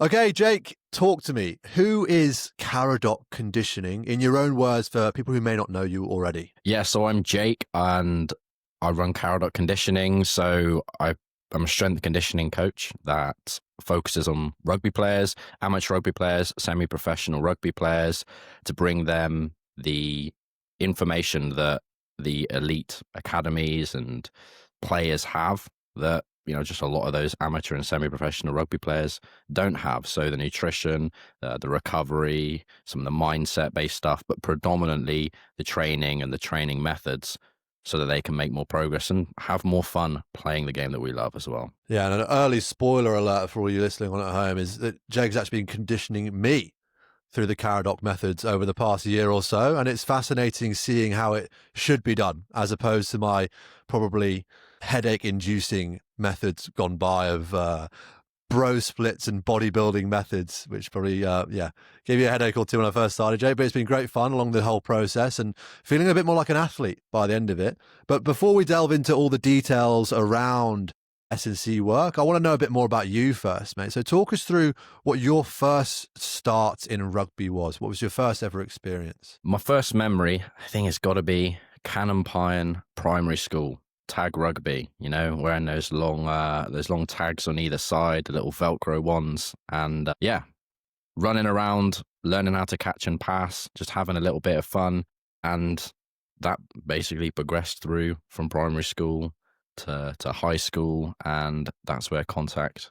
Okay, Jake, talk to me. Who is Caradoc Conditioning in your own words for people who may not know you already? Yeah, so I'm Jake and I run Caradoc Conditioning. I'm a strength conditioning coach that focuses on rugby players, amateur rugby players, semi-professional rugby players, to bring them the information that the elite academies and players have that, just a lot of those amateur and semi-professional rugby players don't have. So the nutrition, the recovery, some of the mindset-based stuff, but predominantly the training and the training methods so that they can make more progress and have more fun playing the game that we love as well. Yeah, and an early spoiler alert for all you listening on at home is that Jake's actually been conditioning me through the Caradoc methods over the past year or so, and it's fascinating seeing how it should be done as opposed to my probably headache-inducing methods gone by of bro splits and bodybuilding methods, which probably, gave you a headache or two when I first started, Jay, but it's been great fun along the whole process and feeling a bit more like an athlete by the end of it. But before we delve into all the details around S&C work, I want to know a bit more about you first, mate. So talk us through what your first start in rugby was. What was your first ever experience? My first memory, I think it's got to be Cannon Pine Primary School. Tag rugby, wearing those long tags on either side, the little Velcro ones, and running around, learning how to catch and pass, just having a little bit of fun, and that basically progressed through from primary school to high school, and that's where contact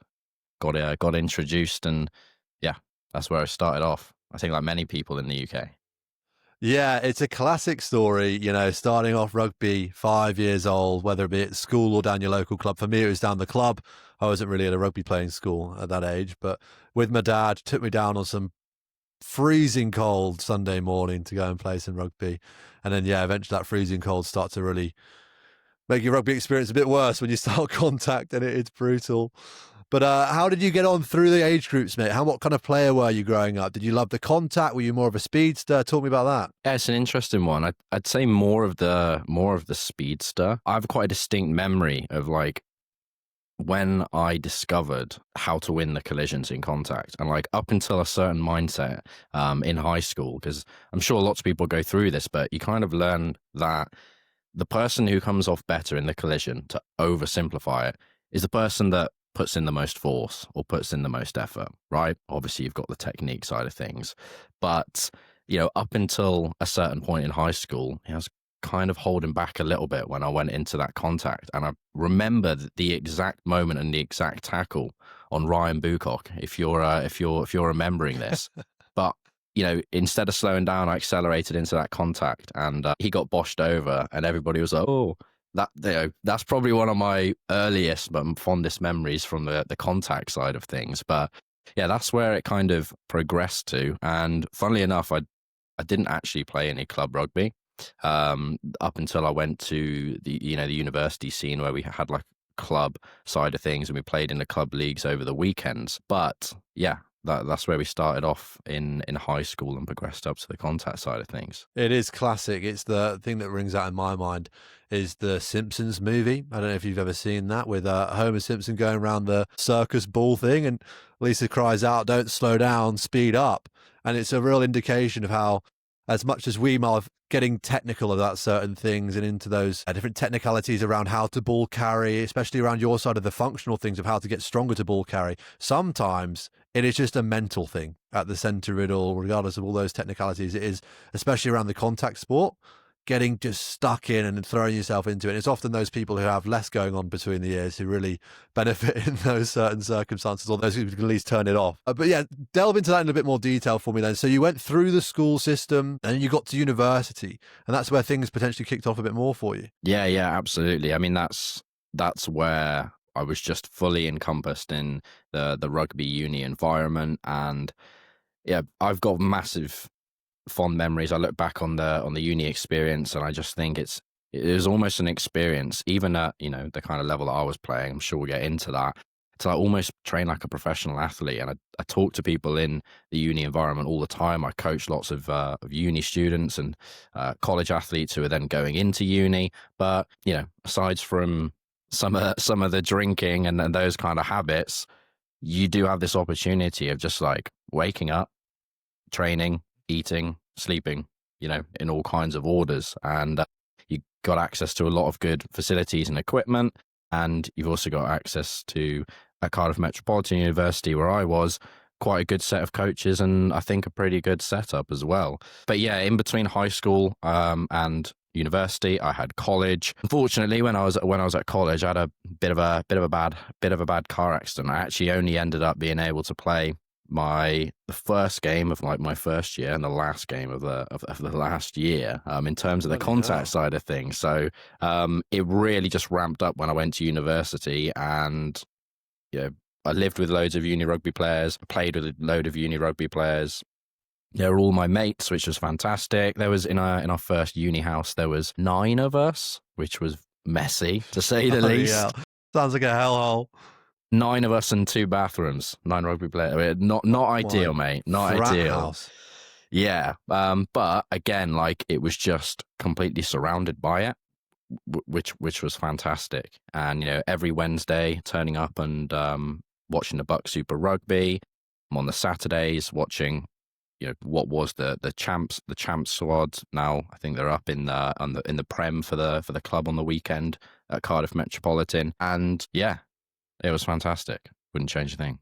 got introduced, and that's where I started off. I think like many people in the UK. Yeah, it's a classic story, starting off rugby, 5 years old, whether it be at school or down your local club. For me, it was down the club. I wasn't really at a rugby playing school at that age, but with my dad, took me down on some freezing cold Sunday morning to go and play some rugby. And then, eventually that freezing cold starts to really make your rugby experience a bit worse when you start contact, and it's brutal. But how did you get on through the age groups, mate? What kind of player were you growing up? Did you love the contact? Were you more of a speedster? Talk me about that. Yeah, it's an interesting one. I'd say more of the speedster. I have quite a distinct memory of like when I discovered how to win the collisions in contact, and like up until a certain mindset in high school, because I'm sure lots of people go through this, but you kind of learn that the person who comes off better in the collision, to oversimplify it, is the person that puts in the most force or puts in the most effort, right? Obviously, you've got the technique side of things. But, up until a certain point in high school, I was kind of holding back a little bit when I went into that contact. And I remember the exact moment and the exact tackle on Ryan Bucock, if you're remembering this. But, instead of slowing down, I accelerated into that contact, and he got boshed over, and everybody was like, oh, that's probably one of my earliest but fondest memories from the contact side of things. But that's where it kind of progressed to. And funnily enough, I didn't actually play any club rugby up until I went to the university scene, where we had like club side of things, and we played in the club leagues over the weekends. But that's where we started off in high school and progressed up to the contact side of things. It is classic. It's the thing that rings out in my mind is the Simpsons movie. I don't know if you've ever seen that, with Homer Simpson going around the circus ball thing, and Lisa cries out, "Don't slow down, speed up." And it's a real indication of how, as much as we might getting technical about certain things and into those different technicalities around how to ball carry, especially around your side of the functional things of how to get stronger to ball carry, sometimes it is just a mental thing at the center of it all, regardless of all those technicalities. It is, especially around the contact sport, getting just stuck in and throwing yourself into it. And it's often those people who have less going on between the ears who really benefit in those certain circumstances, or those who can at least turn it off. But delve into that in a bit more detail for me then. So you went through the school system and you got to university, and that's where things potentially kicked off a bit more for you. Yeah, absolutely. I mean, that's where I was just fully encompassed in the rugby uni environment. And I've got massive fond memories. I look back on the uni experience, and I just think it was almost an experience, even at the kind of level that I was playing. I'm sure we'll get into that. To almost train like a professional athlete, and I talk to people in the uni environment all the time. I coach lots of uni students and college athletes who are then going into uni. But aside from some of the drinking and those kind of habits, you do have this opportunity of just like waking up, training, eating, sleeping, in all kinds of orders. And you got access to a lot of good facilities and equipment. And you've also got access to, at Cardiff Metropolitan University, where I was, quite a good set of coaches, and I think a pretty good setup as well. But yeah, in between high school and university, I had college. Unfortunately, when I was at college, I had a bit of a bad car accident. I actually only ended up being able to play the first game of like my first year and the last game of the last year, in terms of the contact side of things. So it really just ramped up when I went to university, and I lived with loads of uni rugby players, played with a load of uni rugby players. They were all my mates, which was fantastic. There was in our first uni house, there was 9 of us, which was messy to say the least. Yeah. Sounds like a hellhole. 9 of us and 2 bathrooms, 9 rugby players. Not ideal, mate. Not ideal. House. Yeah. But again, like, it was just completely surrounded by it, which was fantastic. And, every Wednesday turning up and watching the Buck Super Rugby. I'm on the Saturdays watching, what was the champs squad. Now I think they're up in the Prem for the club on the weekend at Cardiff Metropolitan. And yeah, it was fantastic. Wouldn't change a thing.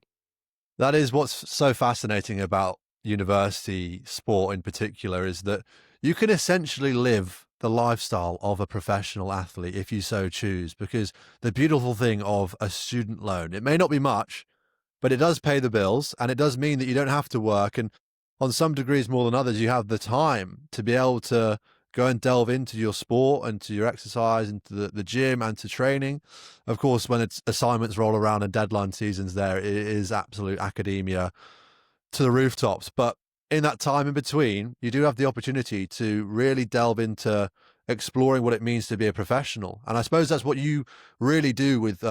That is what's so fascinating about university sport in particular, is that you can essentially live the lifestyle of a professional athlete if you so choose, because the beautiful thing of a student loan, it may not be much, but it does pay the bills, and it does mean that you don't have to work. And on some degrees more than others, you have the time to be able to go and delve into your sport and to your exercise and to the gym and to training. Of course, when it's assignments roll around and deadline seasons there, it is absolute academia to the rooftops. But in that time in between, you do have the opportunity to really delve into exploring what it means to be a professional. And I suppose that's what you really do with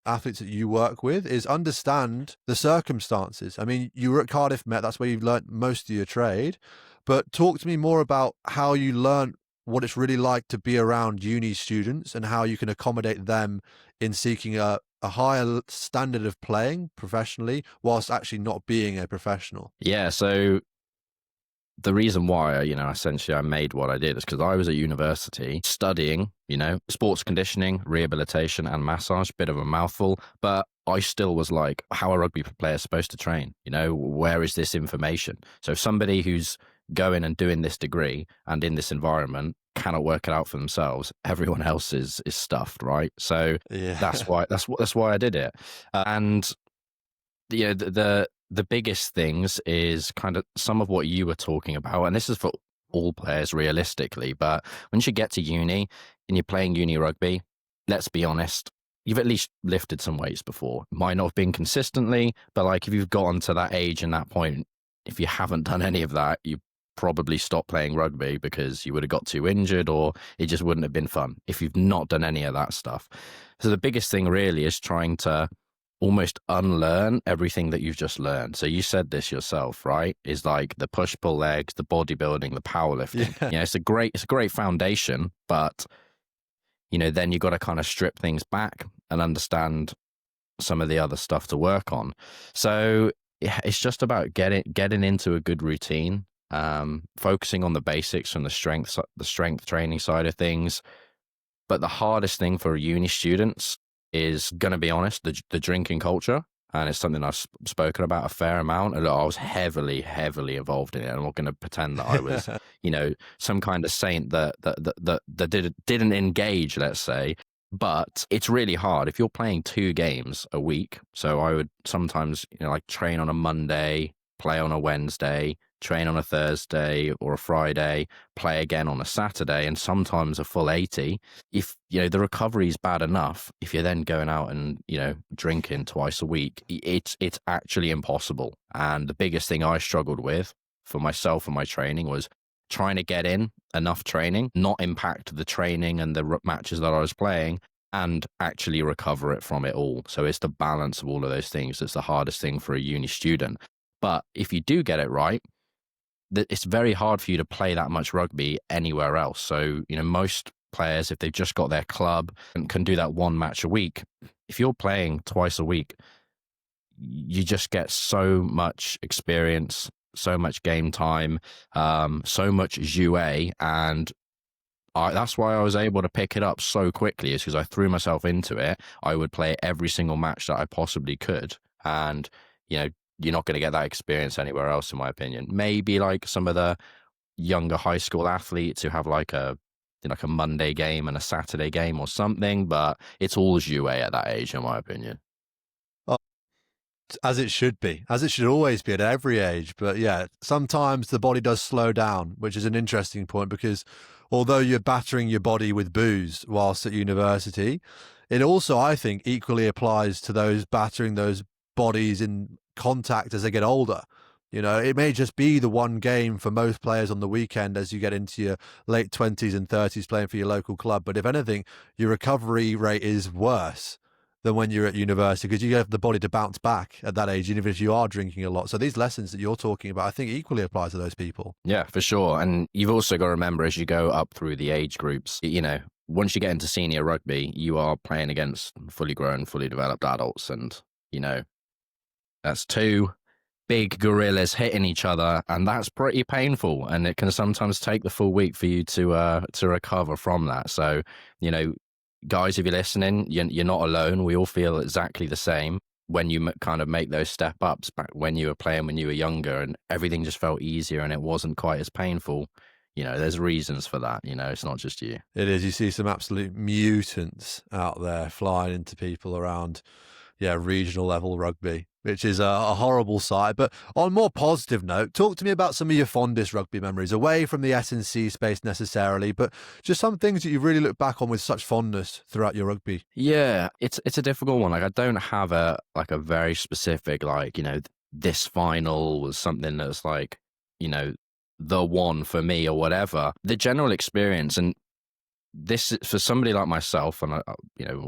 athletes that you work with, is understand the circumstances. I mean, you were at Cardiff Met, that's where you've learnt most of your trade. But talk to me more about how you learnt what it's really like to be around uni students and how you can accommodate them in seeking a higher standard of playing professionally whilst actually not being a professional. Yeah, so the reason why, essentially I made what I did is because I was at university studying, sports conditioning, rehabilitation and massage, bit of a mouthful, but I still was like, how are rugby players supposed to train? Where is this information? So somebody who's going and doing this degree and in this environment cannot work it out for themselves, everyone else is stuffed, right? So yeah. that's why I did it. And the biggest things is kind of some of what you were talking about, and this is for all players realistically, but once you get to uni and you're playing uni rugby, let's be honest, you've at least lifted some weights before. Might not have been consistently, but like if you've gotten to that age and that point, if you haven't done any of that, you probably stop playing rugby because you would have got too injured or it just wouldn't have been fun if you've not done any of that stuff. So the biggest thing really is trying to almost unlearn everything that you've just learned. So you said this yourself, right? Is like the push-pull legs, the bodybuilding, the powerlifting. Yeah. It's a great foundation, but then you got to kind of strip things back and understand some of the other stuff to work on. So it's just about getting into a good routine, focusing on the basics from the strength training side of things. But the hardest thing for uni students is, going to be honest, the drinking culture. And it's something I've spoken about a fair amount. And I was heavily involved in it. I'm not going to pretend that I was, some kind of saint that didn't engage, let's say. But it's really hard if you're playing 2 games a week. So I would sometimes, like train on a Monday, play on a Wednesday, train on a Thursday or a Friday, play again on a Saturday, and sometimes a full 80. If, the recovery is bad enough, if you're then going out and, drinking twice a week, it's actually impossible. And the biggest thing I struggled with for myself and my training was trying to get in enough training, not impact the training and the matches that I was playing, and actually recover it from it all. So it's the balance of all of those things that's the hardest thing for a uni student. But if you do get it right, it's very hard for you to play that much rugby anywhere else. So, most players, if they've just got their club and can do that 1 match a week, if you're playing twice a week, you just get so much experience, so much game time, so much jouet, and that's why I was able to pick it up so quickly, is because I threw myself into it. I would play every single match that I possibly could. And, you're not going to get that experience anywhere else, in my opinion. Maybe like some of the younger high school athletes who have like a Monday game and a Saturday game or something, but it's all jouet at that age, in my opinion. As it should be, as it should always be at every age. But yeah, sometimes the body does slow down, which is an interesting point, because although you're battering your body with booze whilst at university, it also, I think, equally applies to those battering those bodies in contact as they get older. It may just be the one game for most players on the weekend as you get into your late 20s and 30s playing for your local club. But if anything, your recovery rate is worse than when you're at university, because you have the body to bounce back at that age, even if you are drinking a lot. So these lessons that you're talking about, I think, equally apply to those people. Yeah, for sure. And you've also got to remember, as you go up through the age groups, once you get into senior rugby, you are playing against fully grown, fully developed adults. And, that's two big gorillas hitting each other, and that's pretty painful. And it can sometimes take the full week for you to recover from that. So, guys, if you're listening, you're not alone. We all feel exactly the same when you kind of make those step ups back when you were playing, when you were younger, and everything just felt easier and it wasn't quite as painful. There's reasons for that. It's not just you. It is. You see some absolute mutants out there flying into people around, regional level rugby, which is a horrible sight. But on a more positive note, talk to me about some of your fondest rugby memories, away from the S&C space necessarily, but just some things that you really look back on with such fondness throughout your rugby. Yeah, it's a difficult one. Like, I don't have a very specific, this final was something that's like, the one for me or whatever. The general experience, and this is for somebody like myself, and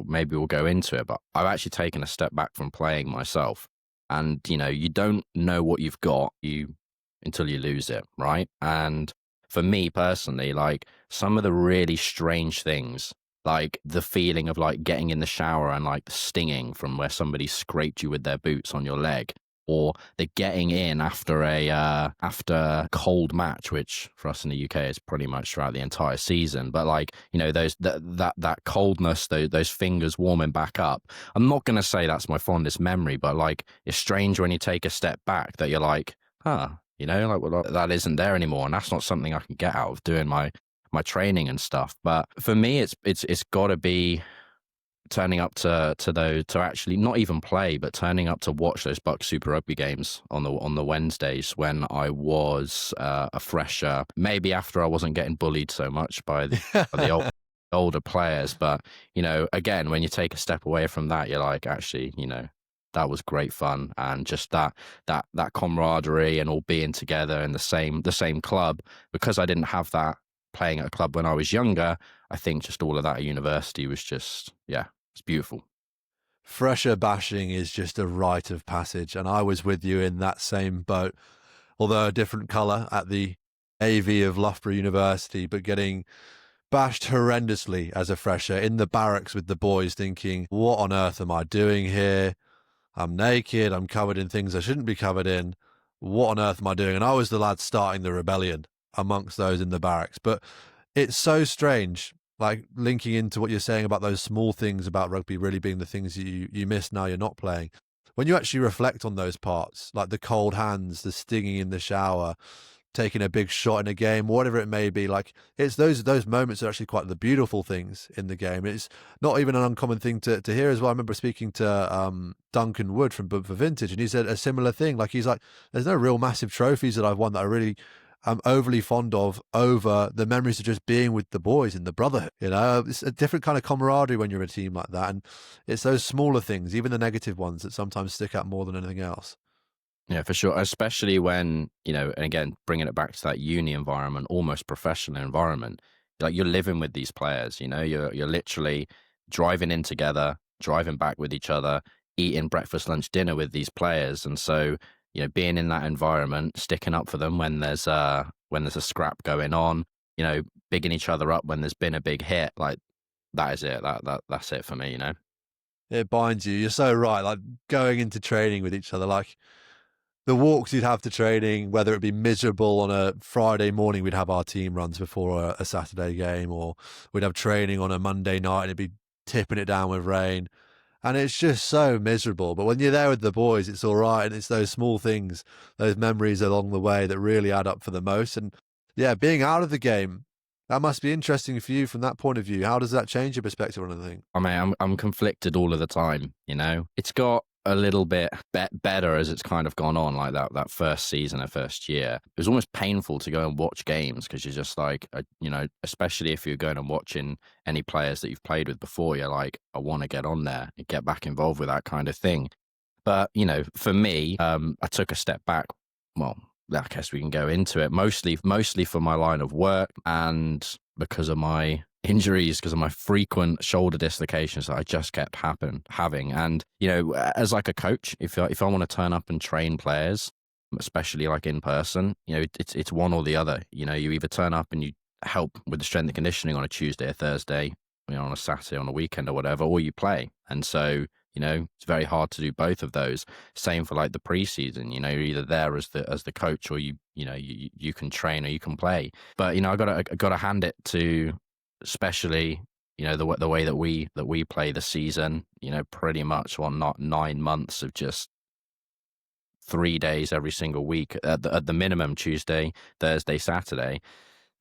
maybe we'll go into it, but I've actually taken a step back from playing myself. And, you don't know what you've got until you lose it, right? And for me personally, like, some of the really strange things, like the feeling of like getting in the shower and like the stinging from where somebody scraped you with their boots on your leg, or the getting in after a cold match, which for us in the UK is pretty much throughout the entire season. But like, that coldness, those fingers warming back up. I'm not going to say that's my fondest memory, but like, it's strange when you take a step back that you're like, well, that isn't there anymore. And that's not something I can get out of doing my training and stuff. But for me, it's got to be turning up to actually not even play, but turning up to watch those Bucks Super Rugby games on the Wednesdays when I was a fresher, maybe after I wasn't getting bullied so much by the older players. But again, when you take a step away from that, you're like, actually, that was great fun, and just that camaraderie and all being together in the same club. Because I didn't have that playing at a club when I was younger, I think just all of that at university was just, it's beautiful. Fresher bashing is just a rite of passage, and I was with you in that same boat, although a different colour at the AV of Loughborough University, but getting bashed horrendously as a fresher in the barracks with the boys, thinking, what on earth am I doing here? I'm naked, I'm covered in things I shouldn't be covered in. What on earth am I doing? And I was the lad starting the rebellion amongst those in the barracks. But it's so strange, like linking into what you're saying about those small things about rugby really being the things you miss now you're not playing. When you actually reflect on those parts, like the cold hands, the stinging in the shower, taking a big shot in a game, whatever it may be, like it's those moments are actually quite the beautiful things in the game. It's not even an uncommon thing to hear as well. I remember speaking to Duncan Wood from Bump for Vintage, and he said a similar thing. Like, he's like, there's no real massive trophies that I've won that I really am overly fond of over the memories of just being with the boys in the brotherhood. It's a different kind of camaraderie when you're a team like that, and it's those smaller things, even the negative ones, that sometimes stick out more than anything else. Yeah, for sure. Especially when, and again, bringing it back to that uni environment, almost professional environment, like you're living with these players, you're literally driving in together, driving back with each other, eating breakfast, lunch, dinner with these players. And so, being in that environment, sticking up for them when there's a scrap going on, bigging each other up when there's been a big hit, like that is it. That's it for me, It binds you. You're so right. Like going into training with each other, like the walks you'd have to training, whether it be miserable on a Friday morning, we'd have our team runs before a Saturday game, or we'd have training on a Monday night and it'd be tipping it down with rain. And it's just so miserable. But when you're there with the boys, it's all right. And it's those small things, those memories along the way that really add up for the most. And yeah, being out of the game, that must be interesting for you from that point of view. How does that change your perspective on anything? I mean, I'm conflicted all of the time, you know? It's got a little bit better as it's kind of gone on, like that first season or first year. It was almost painful to go and watch games because you're just like, you know, especially if you're going and watching any players that you've played with before, you're like, I want to get on there and get back involved with that kind of thing. But, you know, for me, I took a step back. Well, I guess we can go into it mostly for my line of work and because of my injuries, because of my frequent shoulder dislocations that I just kept having. And, you know, as like a coach, if I want to turn up and train players, especially like in person, you know, it's one or the other. You know, you either turn up and you help with the strength and conditioning on a Tuesday or Thursday, you know, on a Saturday, on a weekend or whatever, or you play. And so, you know, it's very hard to do both of those. Same for like the preseason. You know, you're either there as the coach, or you can train or you can play. But you know, I gotta hand it to, especially, you know, the way that we play the season. You know, pretty much not 9 months of just 3 days every single week at the minimum, Tuesday, Thursday, Saturday.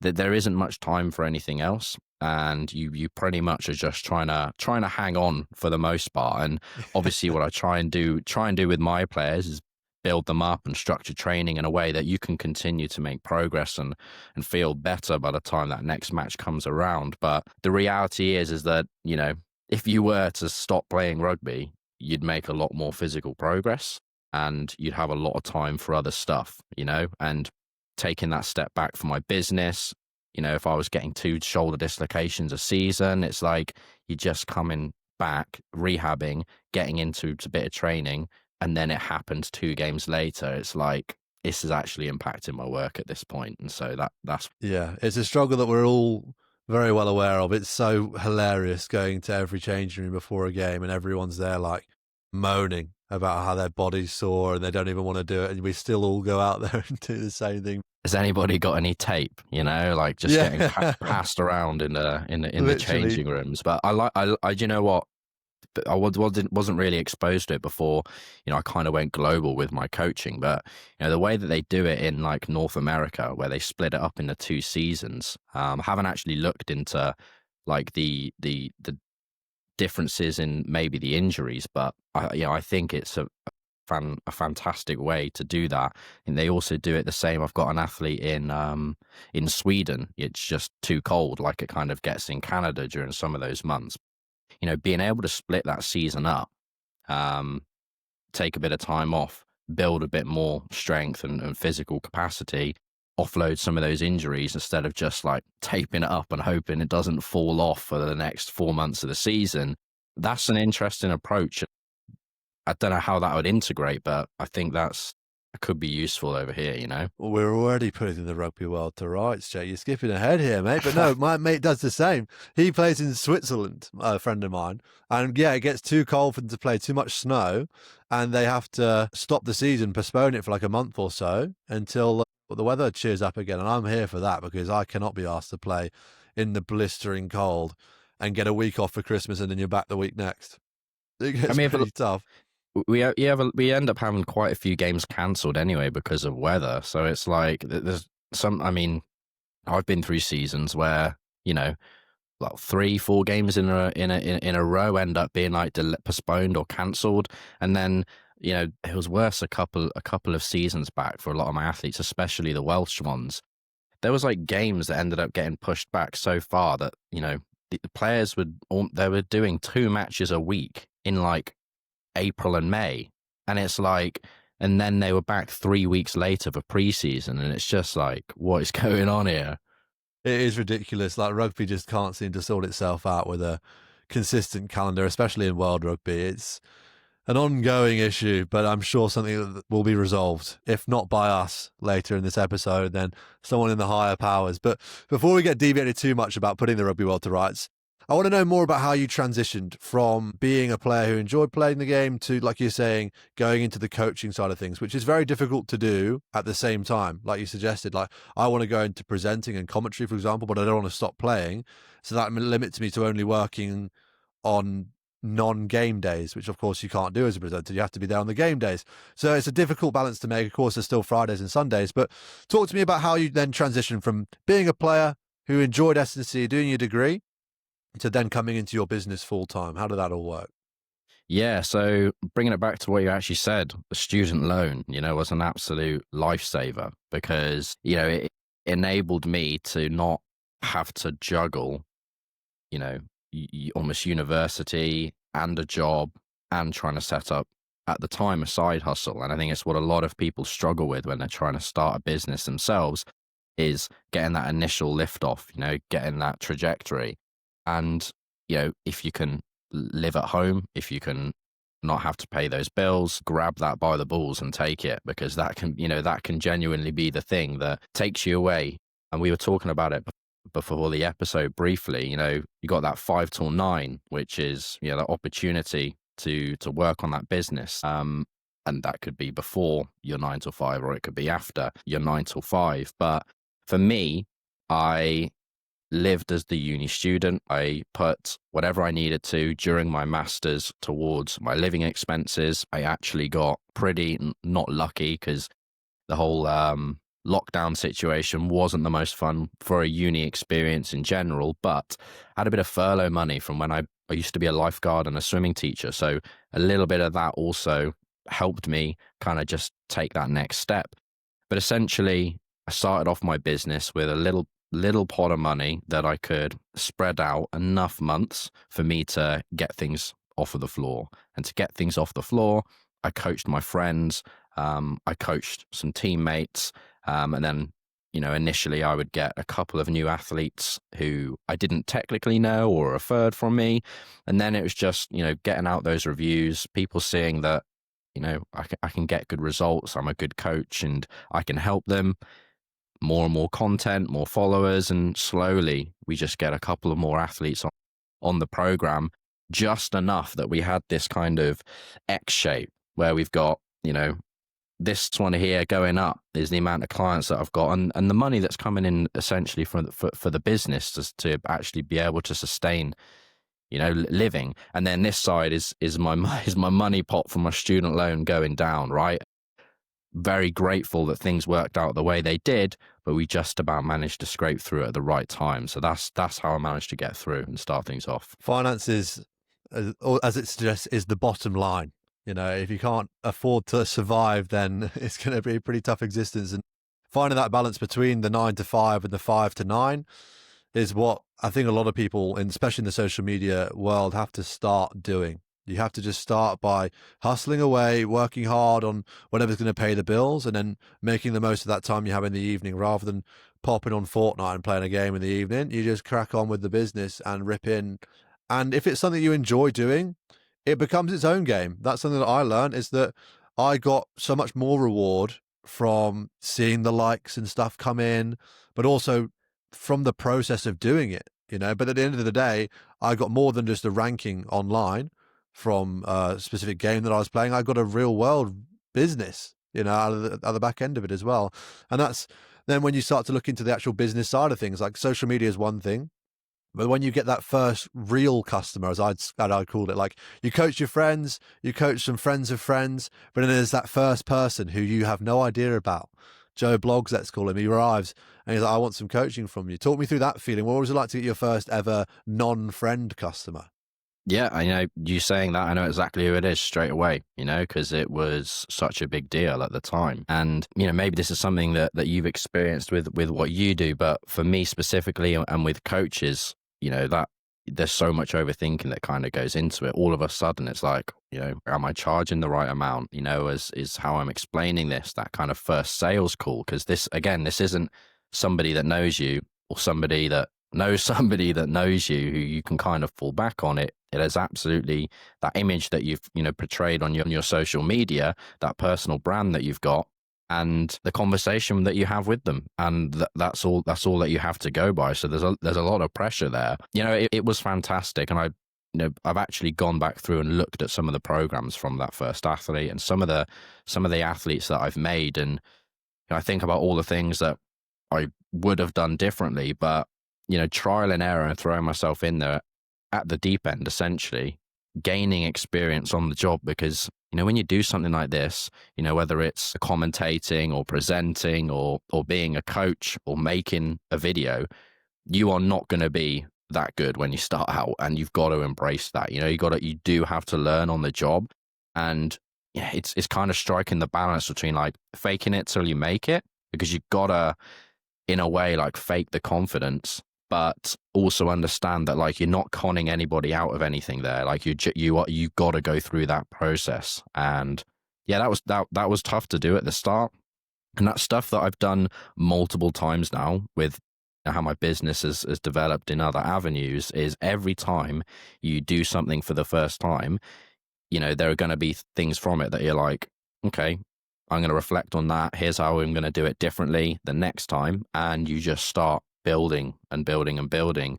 That there isn't much time for anything else, and you pretty much are just trying to hang on for the most part. And obviously what I try and do with my players is build them up and structure training in a way that you can continue to make progress and feel better by the time that next match comes around. But the reality is that, you know, if you were to stop playing rugby, you'd make a lot more physical progress and you'd have a lot of time for other stuff, you know. And taking that step back for my business, you know, if I was getting 2 shoulder dislocations a season, it's like you're just coming back, rehabbing, getting into a bit of training, and then it happens 2 games later. It's like, this is actually impacting my work at this point. And so that's Yeah, it's a struggle that we're all very well aware of. It's so hilarious going to every changing room before a game and everyone's there like moaning about how their body's sore and they don't even want to do it, and we still all go out there and do the same thing. Has anybody got any tape? You know, like just getting passed around in the changing rooms. But I you know what? I wasn't really exposed to it before. You know, I kind of went global with my coaching, but you know, the way that they do it in like North America, where they split it up into 2 seasons, I haven't actually looked into like the differences in maybe the injuries, but I think it's a fantastic way to do that. And they also do it the same. I've got an athlete in Sweden. It's just too cold, like it kind of gets in Canada during some of those months. You know, being able to split that season up, take a bit of time off, build a bit more strength and physical capacity, offload some of those injuries instead of just like taping it up and hoping it doesn't fall off for the next 4 months of the season. That's an interesting approach. I don't know how that would integrate, but I think that could be useful over here, you know? Well, we're already putting the rugby world to rights, Jay. You're skipping ahead here, mate. But no, my mate does the same. He plays in Switzerland, a friend of mine. And yeah, it gets too cold for them to play, too much snow. And they have to stop the season, postpone it for like a month or so until the weather cheers up again. And I'm here for that because I cannot be asked to play in the blistering cold and get a week off for Christmas and then you're back the week next. It gets pretty tough. We end up having quite a few games cancelled anyway because of weather. So it's like there's some. I mean, I've been through seasons where, you know, like 3-4 games in a row end up being like postponed or cancelled, and then, you know, it was worse a couple of seasons back for a lot of my athletes, especially the Welsh ones. There was like games that ended up getting pushed back so far that, you know, the players they were doing 2 matches a week in like April and May, and it's like, and then they were back 3 weeks later for preseason, and it's just like, what is going on here? It is ridiculous. Like rugby just can't seem to sort itself out with a consistent calendar, especially in World Rugby. It's an ongoing issue, but I'm sure something that will be resolved, if not by us later in this episode, then someone in the higher powers. But before we get deviated too much about putting the rugby world to rights, I want to know more about how you transitioned from being a player who enjoyed playing the game to, like you're saying, going into the coaching side of things, which is very difficult to do at the same time. Like you suggested, like I want to go into presenting and commentary, for example, but I don't want to stop playing. So that limits me to only working on non-game days, which of course you can't do as a presenter. You have to be there on the game days. So it's a difficult balance to make. Of course, there's still Fridays and Sundays, but talk to me about how you then transition from being a player who enjoyed S&C, doing your degree, to then coming into your business full time. How did that all work? Yeah, so bringing it back to what you actually said, the student loan, was an absolute lifesaver because, it enabled me to not have to juggle, almost university and a job and trying to set up at the time a side hustle. And I think it's what a lot of people struggle with when they're trying to start a business themselves, is getting that initial lift off, getting that trajectory. And, if you can live at home, if you can not have to pay those bills, grab that by the balls and take it, because that can genuinely be the thing that takes you away. And we were talking about it before the episode briefly. You got that 5 till 9, which is, the opportunity to work on that business. And that could be before your 9 till 5, or it could be after your 9 till 5. But for me, I lived as the uni student. I put whatever I needed to during my master's towards my living expenses. I actually got pretty not lucky because the whole lockdown situation wasn't the most fun for a uni experience in general, but I had a bit of furlough money from when I used to be a lifeguard and a swimming teacher. So a little bit of that also helped me kind of just take that next step. But essentially, I started off my business with a little pot of money that I could spread out enough months for me to get things off of the floor. And to get things off the floor, I coached my friends, I coached some teammates, and then, initially I would get a couple of new athletes who I didn't technically know or referred from me. And then it was just, getting out those reviews, people seeing that, I can get good results, I'm a good coach and I can help them. More and more content, more followers, and slowly we just get a couple of more athletes on the program, just enough that we had this kind of X shape where we've got, this one here going up is the amount of clients that I've got, and the money that's coming in essentially for the business to actually be able to sustain, living. And then this side is my money pot for my student loan going down, right? Very grateful that things worked out the way they did, but we just about managed to scrape through at the right time. So that's how I managed to get through and start things off. Finances, as it suggests, is the bottom line. If you can't afford to survive, then it's going to be a pretty tough existence. And finding that balance between the 9 to 5 and the 5 to 9 is what I think a lot of people, especially in the social media world, have to start doing. You have to just start by hustling away, working hard on whatever's going to pay the bills, and then making the most of that time you have in the evening, rather than popping on Fortnite and playing a game in the evening. You just crack on with the business and rip in. And if it's something you enjoy doing, it becomes its own game. That's something that I learned, is that I got so much more reward from seeing the likes and stuff come in, but also from the process of doing it, But at the end of the day, I got more than just a ranking online from a specific game that I was playing. I got a real world business, out of the back end of it as well. And that's then when you start to look into the actual business side of things, like social media is one thing, but when you get that first real customer, as I'd call it, like you coach your friends, you coach some friends of friends, but then there's that first person who you have no idea about. Joe Bloggs, let's call him, he arrives and he's like, I want some coaching from you. Talk me through that feeling. What was it like to get your first ever non-friend customer? Yeah, I know you saying that. I know exactly who it is straight away, because it was such a big deal at the time. And, maybe this is something that you've experienced with what you do. But for me specifically and with coaches, that there's so much overthinking that kind of goes into it. All of a sudden, it's like, am I charging the right amount? Is how I'm explaining this, that kind of first sales call. Because this isn't somebody that knows you or somebody that knows somebody that knows you who you can kind of fall back on. It is absolutely that image that you've portrayed on your social media, that personal brand that you've got. and the conversation that you have with them, and that's all that you have to go by. So there's a lot of pressure there. It was fantastic, and I've actually gone back through and looked at some of the programs from that first athlete and some of the athletes that I've made, and I think about all the things that I would have done differently, but trial and error and throwing myself in there at the deep end, essentially gaining experience on the job. Because when you do something like this, whether it's commentating or presenting or being a coach or making a video, you are not going to be that good when you start out, and you've got to embrace that. You do have to learn on the job, and it's kind of striking the balance between like faking it till you make it, because you gotta in a way like fake the confidence, but also understand that like you're not conning anybody out of anything there. Like you got to go through that process. And yeah, that was tough to do at the start, and that's stuff that I've done multiple times now with how my business has developed in other avenues. Is every time you do something for the first time, there are going to be things from it that you're like, okay, I'm going to reflect on that. Here's how I'm going to do it differently the next time. And you just start building and building and building,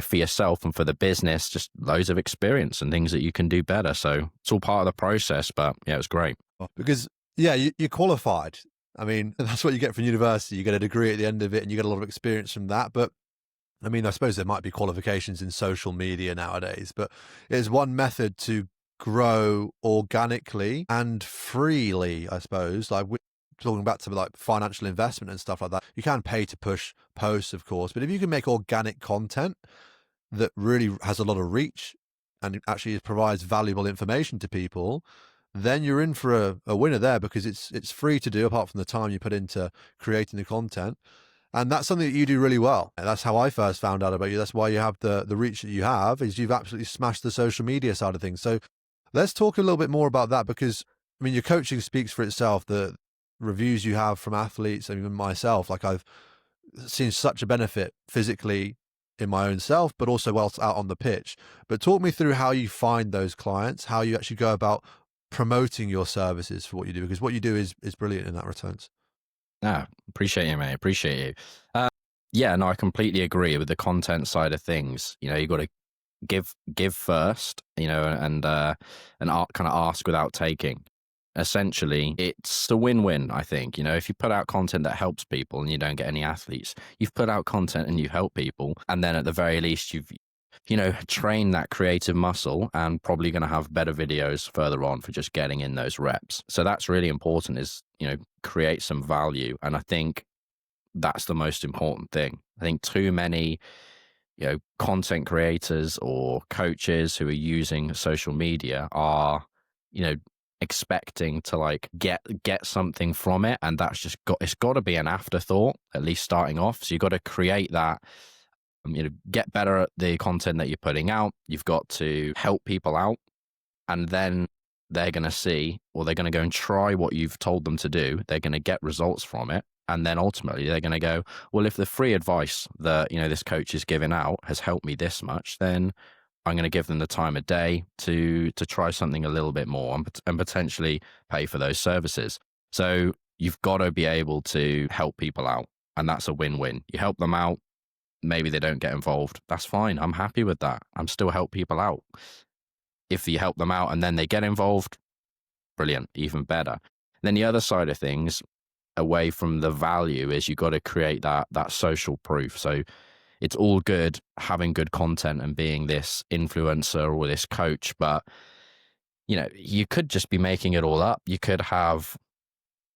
for yourself and for the business, just loads of experience and things that you can do better. So it's all part of the process, but yeah, it was great. Because you're qualified. I mean, that's what you get from university. You get a degree at the end of it and you get a lot of experience from that. But I mean, I suppose there might be qualifications in social media nowadays, but it's one method to grow organically and freely, I suppose. Like we're talking back to like financial investment and stuff like that. You can pay to push posts, of course, but if you can make organic content that really has a lot of reach and actually provides valuable information to people, then you're in for a winner there, because it's free to do apart from the time you put into creating the content. And that's something that you do really well. And that's how I first found out about you. That's why you have the reach that you have, is you've absolutely smashed the social media side of things. So let's talk a little bit more about that, because I mean, your coaching speaks for itself. The reviews you have from athletes, and even myself, like I've seen such a benefit physically in my own self, but also whilst out on the pitch. But talk me through how you find those clients, how you actually go about promoting your services for what you do, because what you do is brilliant in that returns. Appreciate you, mate. Appreciate you. Yeah, no, I completely agree with the content side of things. You got to give first, and kind of ask without taking. Essentially, it's a win-win, I think. If you put out content that helps people and you don't get any athletes, you've put out content and you help people, and then at the very least you've train that creative muscle, and probably going to have better videos further on for just getting in those reps. So that's really important, is, create some value. And I think that's the most important thing. I think too many, content creators or coaches who are using social media are, expecting to like get something from it. And that's just it's got to be an afterthought, at least starting off. So you've got to create that, get better at the content that you're putting out. You've got to help people out, and then they're going to see, or they're going to go and try what you've told them to do. They're going to get results from it. And then ultimately they're going to go, well, if the free advice that, this coach is giving out has helped me this much, then I'm going to give them the time of day to try something a little bit more and potentially pay for those services. So you've got to be able to help people out, and that's a win-win. You help them out. Maybe they don't get involved. That's fine. I'm happy with that. I'm still help people out. If you help them out and then they get involved, brilliant, even better. Then the other side of things, away from the value, is you've got to create that social proof. So it's all good having good content and being this influencer or this coach, but you could just be making it all up. You could have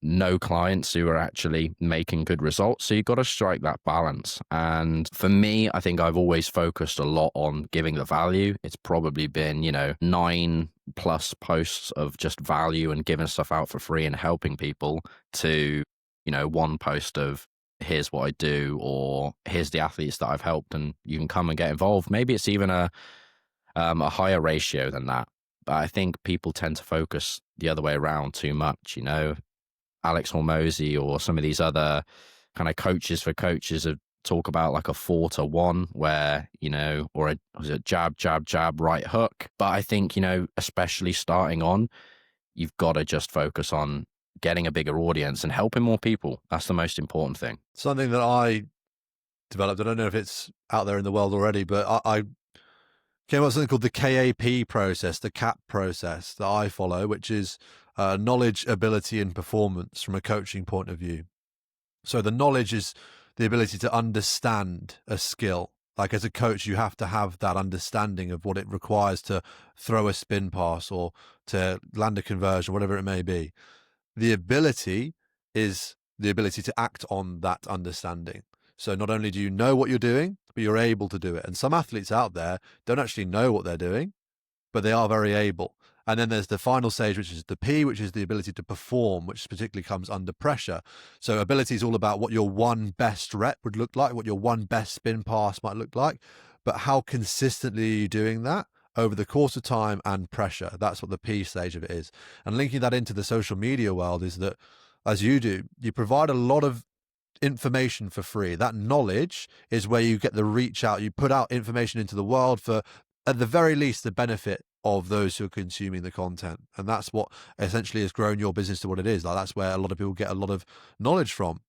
no clients who are actually making good results. So you've got to strike that balance. And for me, I think I've always focused a lot on giving the value. It's probably been, 9+ posts of just value and giving stuff out for free and helping people, to, one post of here's what I do, or here's the athletes that I've helped and you can come and get involved. Maybe it's even a higher ratio than that. But I think people tend to focus the other way around too much, Alex Hormozy or some of these other kind of coaches for coaches talk about like a 4-to-1 where, or a jab, jab, jab, right hook. But I think, especially starting on, you've got to just focus on getting a bigger audience and helping more people. That's the most important thing. Something that I developed, I don't know if it's out there in the world already, but I came up with something called the KAP process, the CAP process that I follow, which is knowledge, ability, and performance from a coaching point of view. So the knowledge is the ability to understand a skill. Like as a coach, you have to have that understanding of what it requires to throw a spin pass or to land a conversion, whatever it may be. The ability is the ability to act on that understanding. So not only do you know what you're doing, but you're able to do it. And some athletes out there don't actually know what they're doing, but they are very able. And then there's the final stage, which is the P, which is the ability to perform, which particularly comes under pressure. So ability is all about what your one best rep would look like, what your one best spin pass might look like, but how consistently are you doing that over the course of time and pressure? That's what the P stage of it is. And linking that into the social media world is that, as you do, you provide a lot of information for free. That knowledge is where you get the reach out. You put out information into the world for, at the very least, the benefit of those who are consuming the content. And that's what essentially has grown your business to what it is. Like that's where a lot of people get a lot of knowledge from.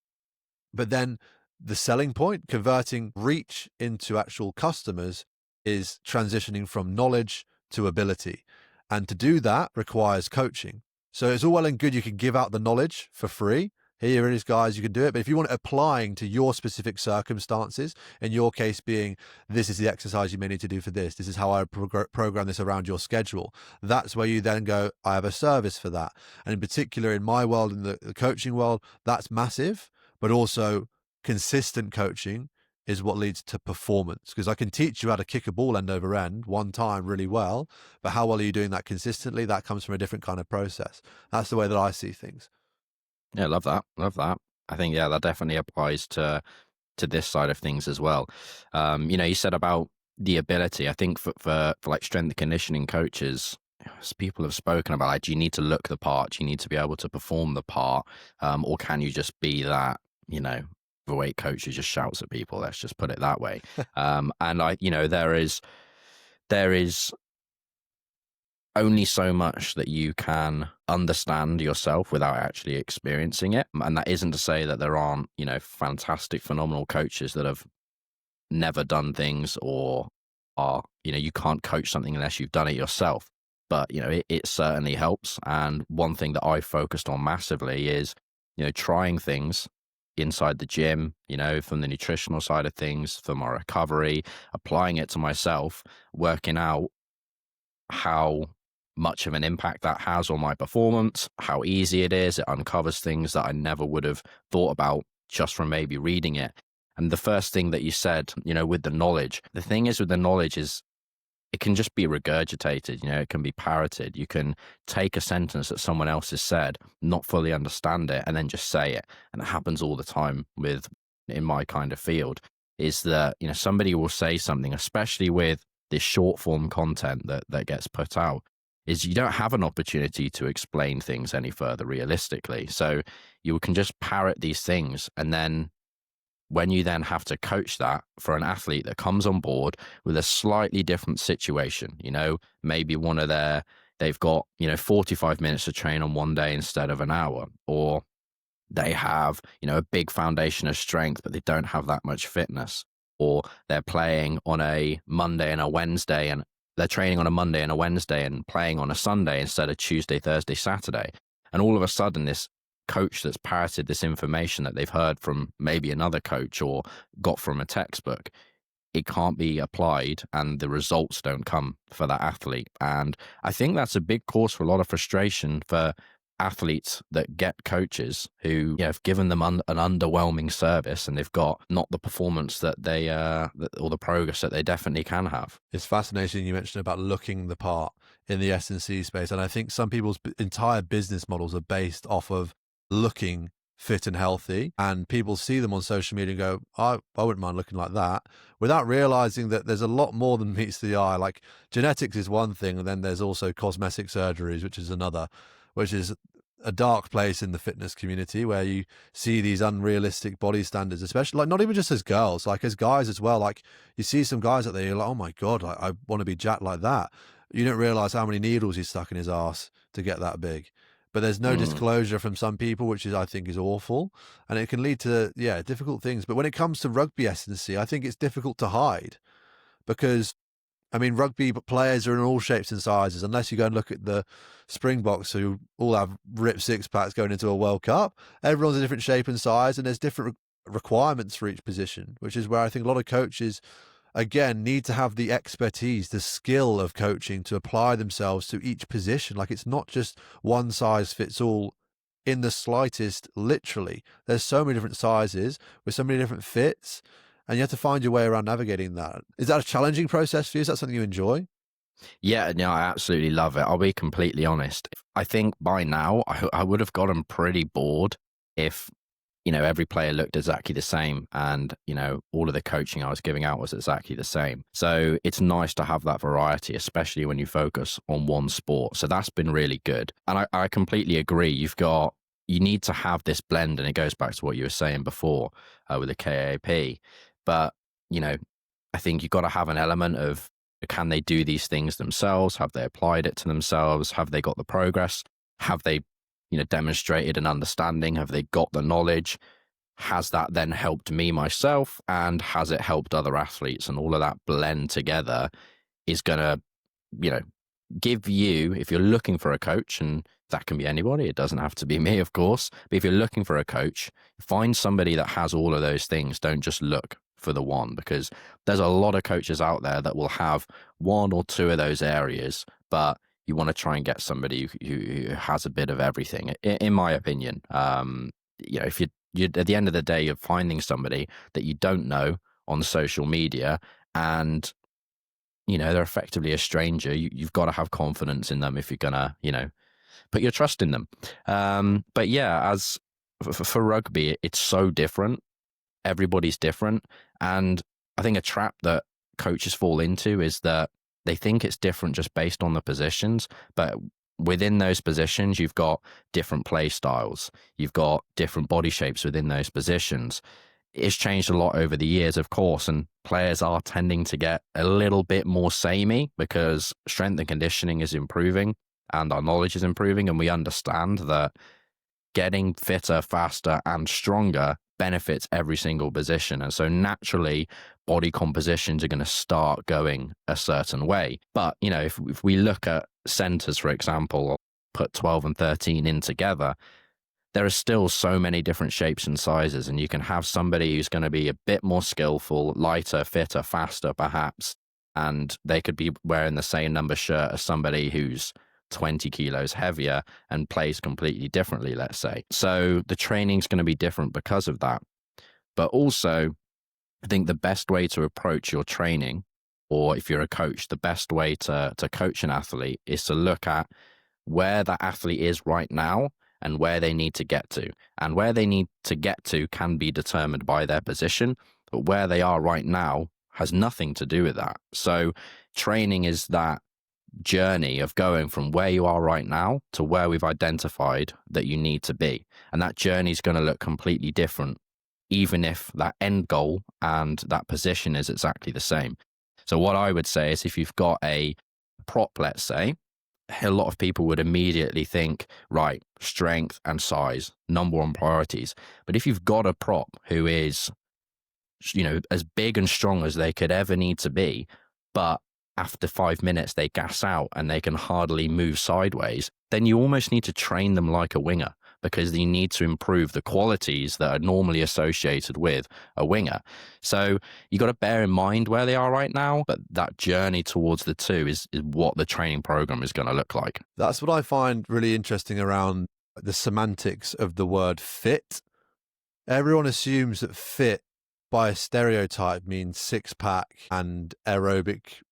But then the selling point, converting reach into actual customers, is transitioning from knowledge to ability. And to do that requires coaching. So it's all well and good you can give out the knowledge for free. Here it is, guys, you can do it. But if you want it applying to your specific circumstances, in your case being, this is the exercise you may need to do for this, this is how I program this around your schedule, that's where you then go, I have a service for that. And in particular, in my world, in the coaching world, that's massive, but also consistent coaching is what leads to performance. Because I can teach you how to kick a ball end over end one time really well, but how well are you doing that consistently? That comes from a different kind of process. That's the way that I see things. Yeah, love that. Love that. I think, yeah, that definitely applies to this side of things as well. You said about the ability. I think for like strength and conditioning coaches, as people have spoken about, like, do you need to look the part? Do you need to be able to perform the part? Or can you just be that, the weight coach who just shouts at people? Let's just put it that way. There is only so much that you can understand yourself without actually experiencing it. And that isn't to say that there aren't, fantastic, phenomenal coaches that have never done things or are, you can't coach something unless you've done it yourself. But, it certainly helps. And one thing that I focused on massively is, trying things inside the gym, from the nutritional side of things, for my recovery, applying it to myself, working out how much of an impact that has on my performance, how easy it is. It uncovers things that I never would have thought about just from maybe reading it. And the first thing that you said, with the knowledge, the thing is with the knowledge is it can just be regurgitated, it can be parroted. You can take a sentence that someone else has said, not fully understand it, and then just say it. And it happens all the time in my kind of field, is that, somebody will say something, especially with this short form content that gets put out, is you don't have an opportunity to explain things any further realistically. So you can just parrot these things. And then when you then have to coach that for an athlete that comes on board with a slightly different situation, maybe they've got, 45 minutes to train on one day instead of an hour, or they have, a big foundation of strength, but they don't have that much fitness, or they're playing on a Monday and a Wednesday, and they're training on a Monday and a Wednesday and playing on a Sunday instead of Tuesday, Thursday, Saturday. And all of a sudden, this coach that's parroted this information that they've heard from maybe another coach or got from a textbook, it can't be applied and the results don't come for that athlete. And I think that's a big cause for a lot of frustration for athletes that get coaches who have given them an underwhelming service, and they've got not the performance that they or the progress that they definitely can have. It's fascinating you mentioned about looking the part in the S&C space, and I think some people's entire business models are based off of looking fit and healthy, and people see them on social media and go, I wouldn't mind looking like that, without realizing that there's a lot more than meets the eye. Like genetics is one thing, and then there's also cosmetic surgeries, which is another, which is a dark place in the fitness community, where you see these unrealistic body standards, especially like not even just as girls, like as guys as well. Like you see some guys out there, you're like, oh my God, like, I want to be jacked like that. You don't realize how many needles he's stuck in his ass to get that big. but there's no Mm. disclosure from some people, which is, I think, is awful, and it can lead to, yeah, difficult things. But when it comes to rugby S&C, I think it's difficult to hide because, I mean, rugby players are in all shapes and sizes, unless you go and look at the Springboks, who all have ripped six packs going into a World Cup. Everyone's a different shape and size, and there's different requirements for each position, which is where I think a lot of coaches, again, need to have the expertise, the skill of coaching to apply themselves to each position. Like, it's not just one size fits all in the slightest, literally. There's so many different sizes with so many different fits, and you have to find your way around navigating that. Is that a challenging process for you? Is that something you enjoy? Yeah, no, I absolutely love it. I'll be completely honest. I think by now I would have gotten pretty bored if, every player looked exactly the same and, all of the coaching I was giving out was exactly the same. So it's nice to have that variety, especially when you focus on one sport. So that's been really good. And I completely agree. You need to have this blend, and it goes back to what you were saying before with the KAP. But, I think you've got to have an element of, can they do these things themselves? Have they applied it to themselves? Have they got the progress? Have they, demonstrated an understanding? Have they got the knowledge? Has that then helped me myself? And has it helped other athletes? And all of that blend together is going to, you know, give you, if you're looking for a coach, and that can be anybody, it doesn't have to be me, of course, but if you're looking for a coach, find somebody that has all of those things. Don't just look for the one, because there's a lot of coaches out there that will have one or two of those areas, but you want to try and get somebody who has a bit of everything, in my opinion. If you at the end of the day, you're finding somebody that you don't know on social media, and they're effectively a stranger. You've got to have confidence in them if you're gonna put your trust in them. But yeah, as for rugby, it's so different. Everybody's different, and I think a trap that coaches fall into is that they think it's different just based on the positions, but within those positions, you've got different play styles, you've got different body shapes within those positions. It's changed a lot over the years, of course, and players are tending to get a little bit more samey because strength and conditioning is improving and our knowledge is improving, and we understand that getting fitter, faster, and stronger benefits every single position. And so naturally, body compositions are going to start going a certain way. But, if we look at centers, for example, put 12 and 13 in together, there are still so many different shapes and sizes, and you can have somebody who's going to be a bit more skillful, lighter, fitter, faster, perhaps, and they could be wearing the same number shirt as somebody who's 20 kilos heavier and plays completely differently, let's say. So the training's going to be different because of that. But also, I think the best way to approach your training, or if you're a coach, the best way to coach an athlete is to look at where that athlete is right now and where they need to get to. And where they need to get to can be determined by their position, but where they are right now has nothing to do with that. So training is that journey of going from where you are right now to where we've identified that you need to be. And that journey is going to look completely different, even if that end goal and that position is exactly the same. So what I would say is, if you've got a prop, let's say, a lot of people would immediately think, right, strength and size, number one priorities. But if you've got a prop who is, as big and strong as they could ever need to be, but after 5 minutes they gas out and they can hardly move sideways, then you almost need to train them like a winger, because you need to improve the qualities that are normally associated with a winger. So you got to bear in mind where they are right now, but that journey towards the two is what the training program is going to look like. That's what I find really interesting around the semantics of the word fit. Everyone assumes that fit by a stereotype means six pack and aerobic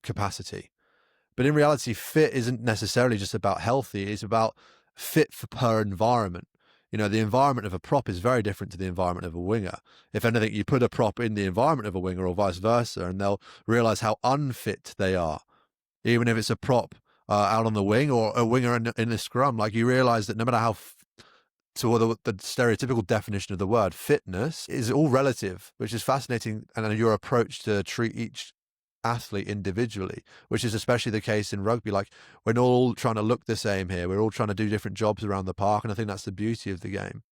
capacity. But in reality, fit isn't necessarily just about healthy. It's about fit for per environment. The environment of a prop is very different to the environment of a winger. If anything, you put a prop in the environment of a winger or vice versa, and they'll realize how unfit they are. Even if it's a prop out on the wing or a winger in a scrum, like, you realize that no matter how the stereotypical definition of the word fitness is all relative, which is fascinating. And your approach to treat each athlete individually, which is especially the case in rugby. Like, we're not all trying to look the same here. We're all trying to do different jobs around the park, and I think that's the beauty of the game.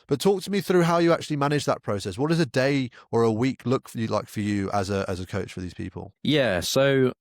But talk to me through how you actually manage that process. What does a day or a week look for you like for you as a coach for these people? Yeah, so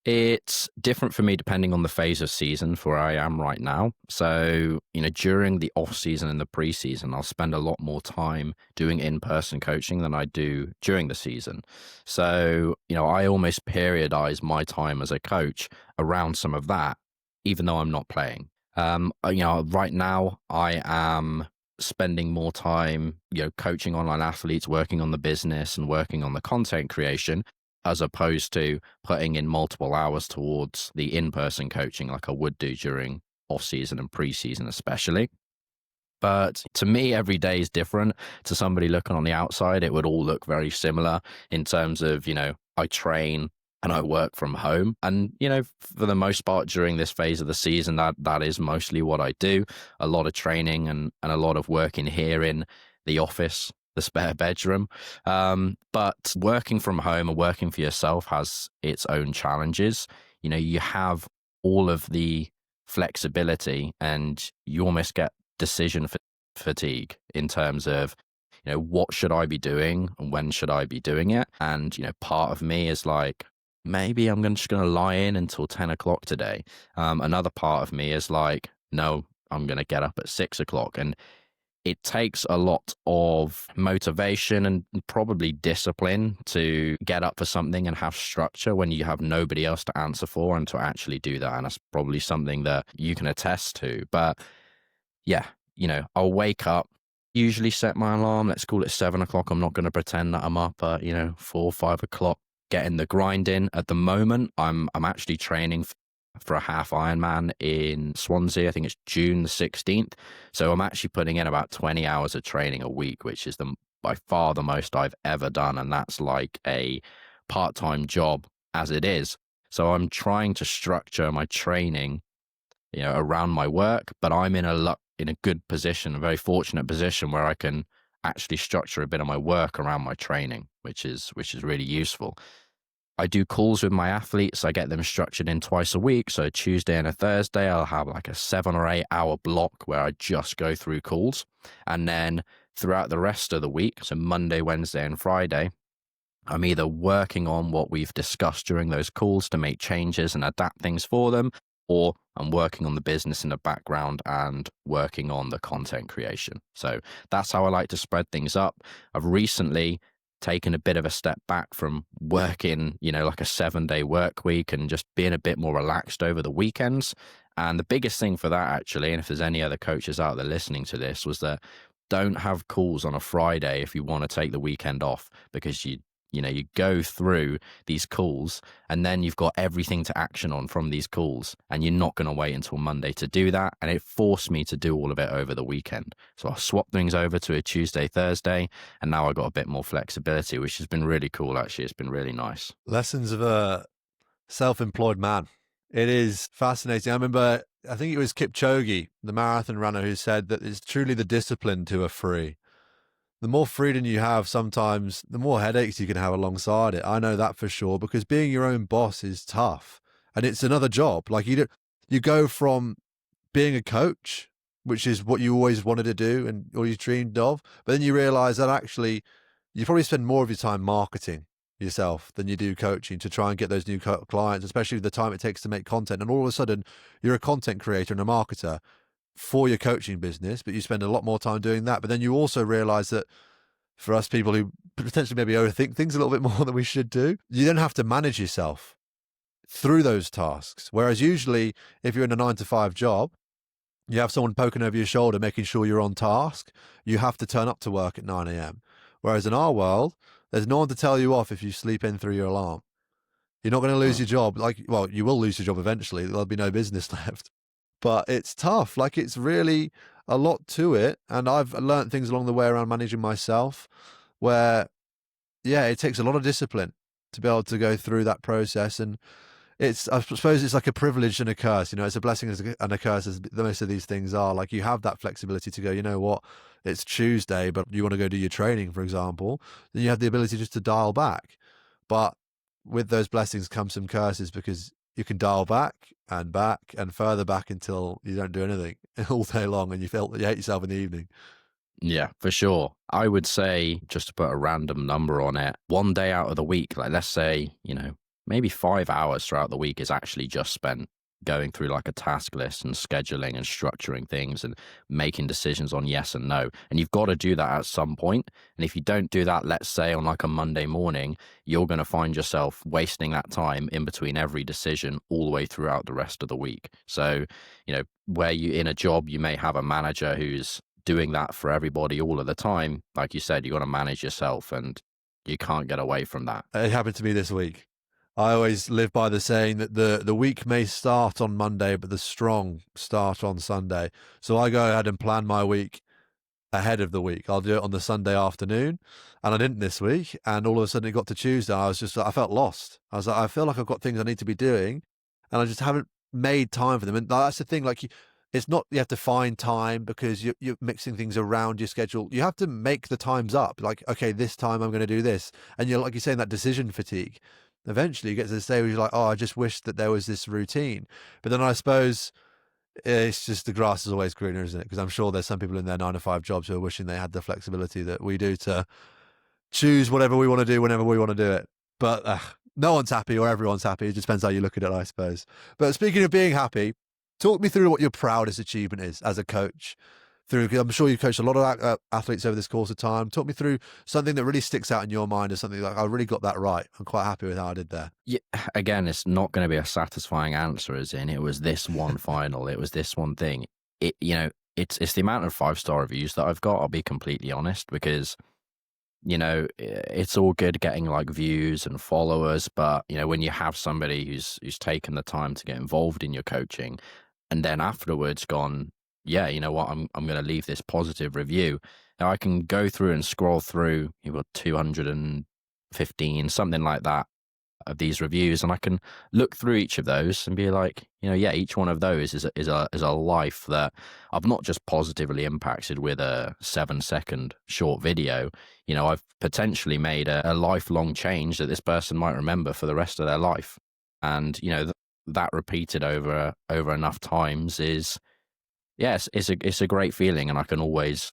it's different for me depending on the phase of season for where I am right now. So, during the off season and the preseason, I'll spend a lot more time doing in-person coaching than I do during the season. So, I almost periodize my time as a coach around some of that, even though I'm not playing. Right now I am spending more time, coaching online athletes, working on the business and working on the content creation, as opposed to putting in multiple hours towards the in-person coaching like I would do during off-season and pre-season especially. But to me, every day is different. To somebody looking on the outside, it would all look very similar in terms of, I train and I work from home. And, for the most part during this phase of the season, that is mostly what I do. A lot of training and a lot of working here in the office, the spare bedroom. But working from home and working for yourself has its own challenges. You have all of the flexibility and you almost get decision fatigue in terms of, what should I be doing and when should I be doing it? And, part of me is like, maybe I'm just going to lie in until 10 o'clock today. Another part of me is like, no, I'm going to get up at 6 o'clock. And it takes a lot of motivation and probably discipline to get up for something and have structure when you have nobody else to answer for and to actually do that. And that's probably something that you can attest to. But yeah, I'll wake up, usually set my alarm. Let's call it 7 o'clock. I'm not going to pretend that I'm up at, 4 or 5 o'clock, getting the grind in. At the moment, I'm actually training for a half Ironman in Swansea. I think it's June the 16th. So I'm actually putting in about 20 hours of training a week, which is by far the most I've ever done. And that's like a part-time job as it is. So I'm trying to structure my training, around my work, but I'm in a good position, a very fortunate position where I can actually structure a bit of my work around my training, which is really useful. I do calls with my athletes. I get them structured in twice a week. So Tuesday and a Thursday, I'll have like a 7 or 8 hour block where I just go through calls. And then throughout the rest of the week, so Monday, Wednesday, and Friday, I'm either working on what we've discussed during those calls to make changes and adapt things for them, or I'm working on the business in the background and working on the content creation. So that's how I like to spread things up. I've recently taken a bit of a step back from working, like a 7-day work week and just being a bit more relaxed over the weekends. And the biggest thing for that, actually, and if there's any other coaches out there listening to this, was that don't have calls on a Friday if you want to take the weekend off, because you go through these calls and then you've got everything to action on from these calls and you're not going to wait until Monday to do that. And it forced me to do all of it over the weekend. So I swapped things over to a Tuesday, Thursday, and now I got a bit more flexibility, which has been really cool. Actually, it's been really nice. Lessons of a self-employed man. It is fascinating. I remember, I think it was Kipchoge, the marathon runner, who said that it's truly the discipline to a free. The more freedom you have, sometimes the more headaches you can have alongside it. I know that for sure, because being your own boss is tough and it's another job. Like you go from being a coach, which is what you always wanted to do and or you dreamed of, but then you realize that actually you probably spend more of your time marketing yourself than you do coaching to try and get those new clients, especially the time it takes to make content. And all of a sudden you're a content creator and a marketer for your coaching business, but you spend a lot more time doing that. But then you also realize that for us people who potentially maybe overthink things a little bit more than we should do, you then have to manage yourself through those tasks. Whereas usually if you're in a 9-to-5 job, you have someone poking over your shoulder, making sure you're on task. You have to turn up to work at 9 a.m. Whereas in our world, there's no one to tell you off if you sleep in through your alarm. You're not going to lose your job. Well, you will lose your job eventually. There'll be no business left. But it's tough. Like, it's really a lot to it. And I've learned things along the way around managing myself where, yeah, it takes a lot of discipline to be able to go through that process. And I suppose it's like a privilege and a curse. It's a blessing and a curse, as the most of these things are. Like, you have that flexibility to go, you know what, it's Tuesday, but you want to go do your training, for example, then you have the ability just to dial back. But with those blessings come some curses, because you can dial back and further back until you don't do anything all day long and you feel that you hate yourself in the evening. Yeah, for sure. I would say, just to put a random number on it, one day out of the week, like let's say, maybe 5 hours throughout the week is actually just spent going through like a task list and scheduling and structuring things and making decisions on yes and no. And you've got to do that at some point. And if you don't do that, let's say on like a Monday morning, you're going to find yourself wasting that time in between every decision all the way throughout the rest of the week. So, where you in a job, you may have a manager who's doing that for everybody all of the time. Like you said, you got to manage yourself, and you can't get away from that. It happened to me this week. I always live by the saying that the week may start on Monday, but the strong start on Sunday. So I go ahead and plan my week ahead of the week. I'll do it on the Sunday afternoon, and I didn't this week. And all of a sudden it got to Tuesday. I felt lost. I was like, I feel like I've got things I need to be doing, and I just haven't made time for them. And that's the thing. Like, it's not you have to find time because you're mixing things around your schedule. You have to make the times up. Like, okay, this time I'm going to do this, and you're like you're saying, that decision fatigue. Eventually you get to the stage where you're like, oh, I just wish that there was this routine. But then I suppose it's just the grass is always greener, isn't it? Because I'm sure there's some people in their 9-to-5 jobs who are wishing they had the flexibility that we do to choose whatever we want to do whenever we want to do it. But no one's happy or everyone's happy. It just depends how you look at it, I suppose. But speaking of being happy, talk me through what your proudest achievement is as a coach. I'm sure you've coached a lot of athletes over this course of time. Talk me through something that really sticks out in your mind as something like, I really got that right. I'm quite happy with how I did there. Yeah, again, it's not going to be a satisfying answer, as in it was this one final, it was this one thing. It's the amount of 5-star reviews that I've got, I'll be completely honest, because it's all good getting like views and followers, but when you have somebody who's taken the time to get involved in your coaching and then afterwards gone, yeah, you know what, I'm going to leave this positive review. Now I can go through and scroll through 215, something like that, of these reviews, and I can look through each of those and be like, yeah, each one of those is a life that I've not just positively impacted with a 7-second short video. I've potentially made a lifelong change that this person might remember for the rest of their life. And that repeated over enough times is, yes, it's a great feeling, and I can always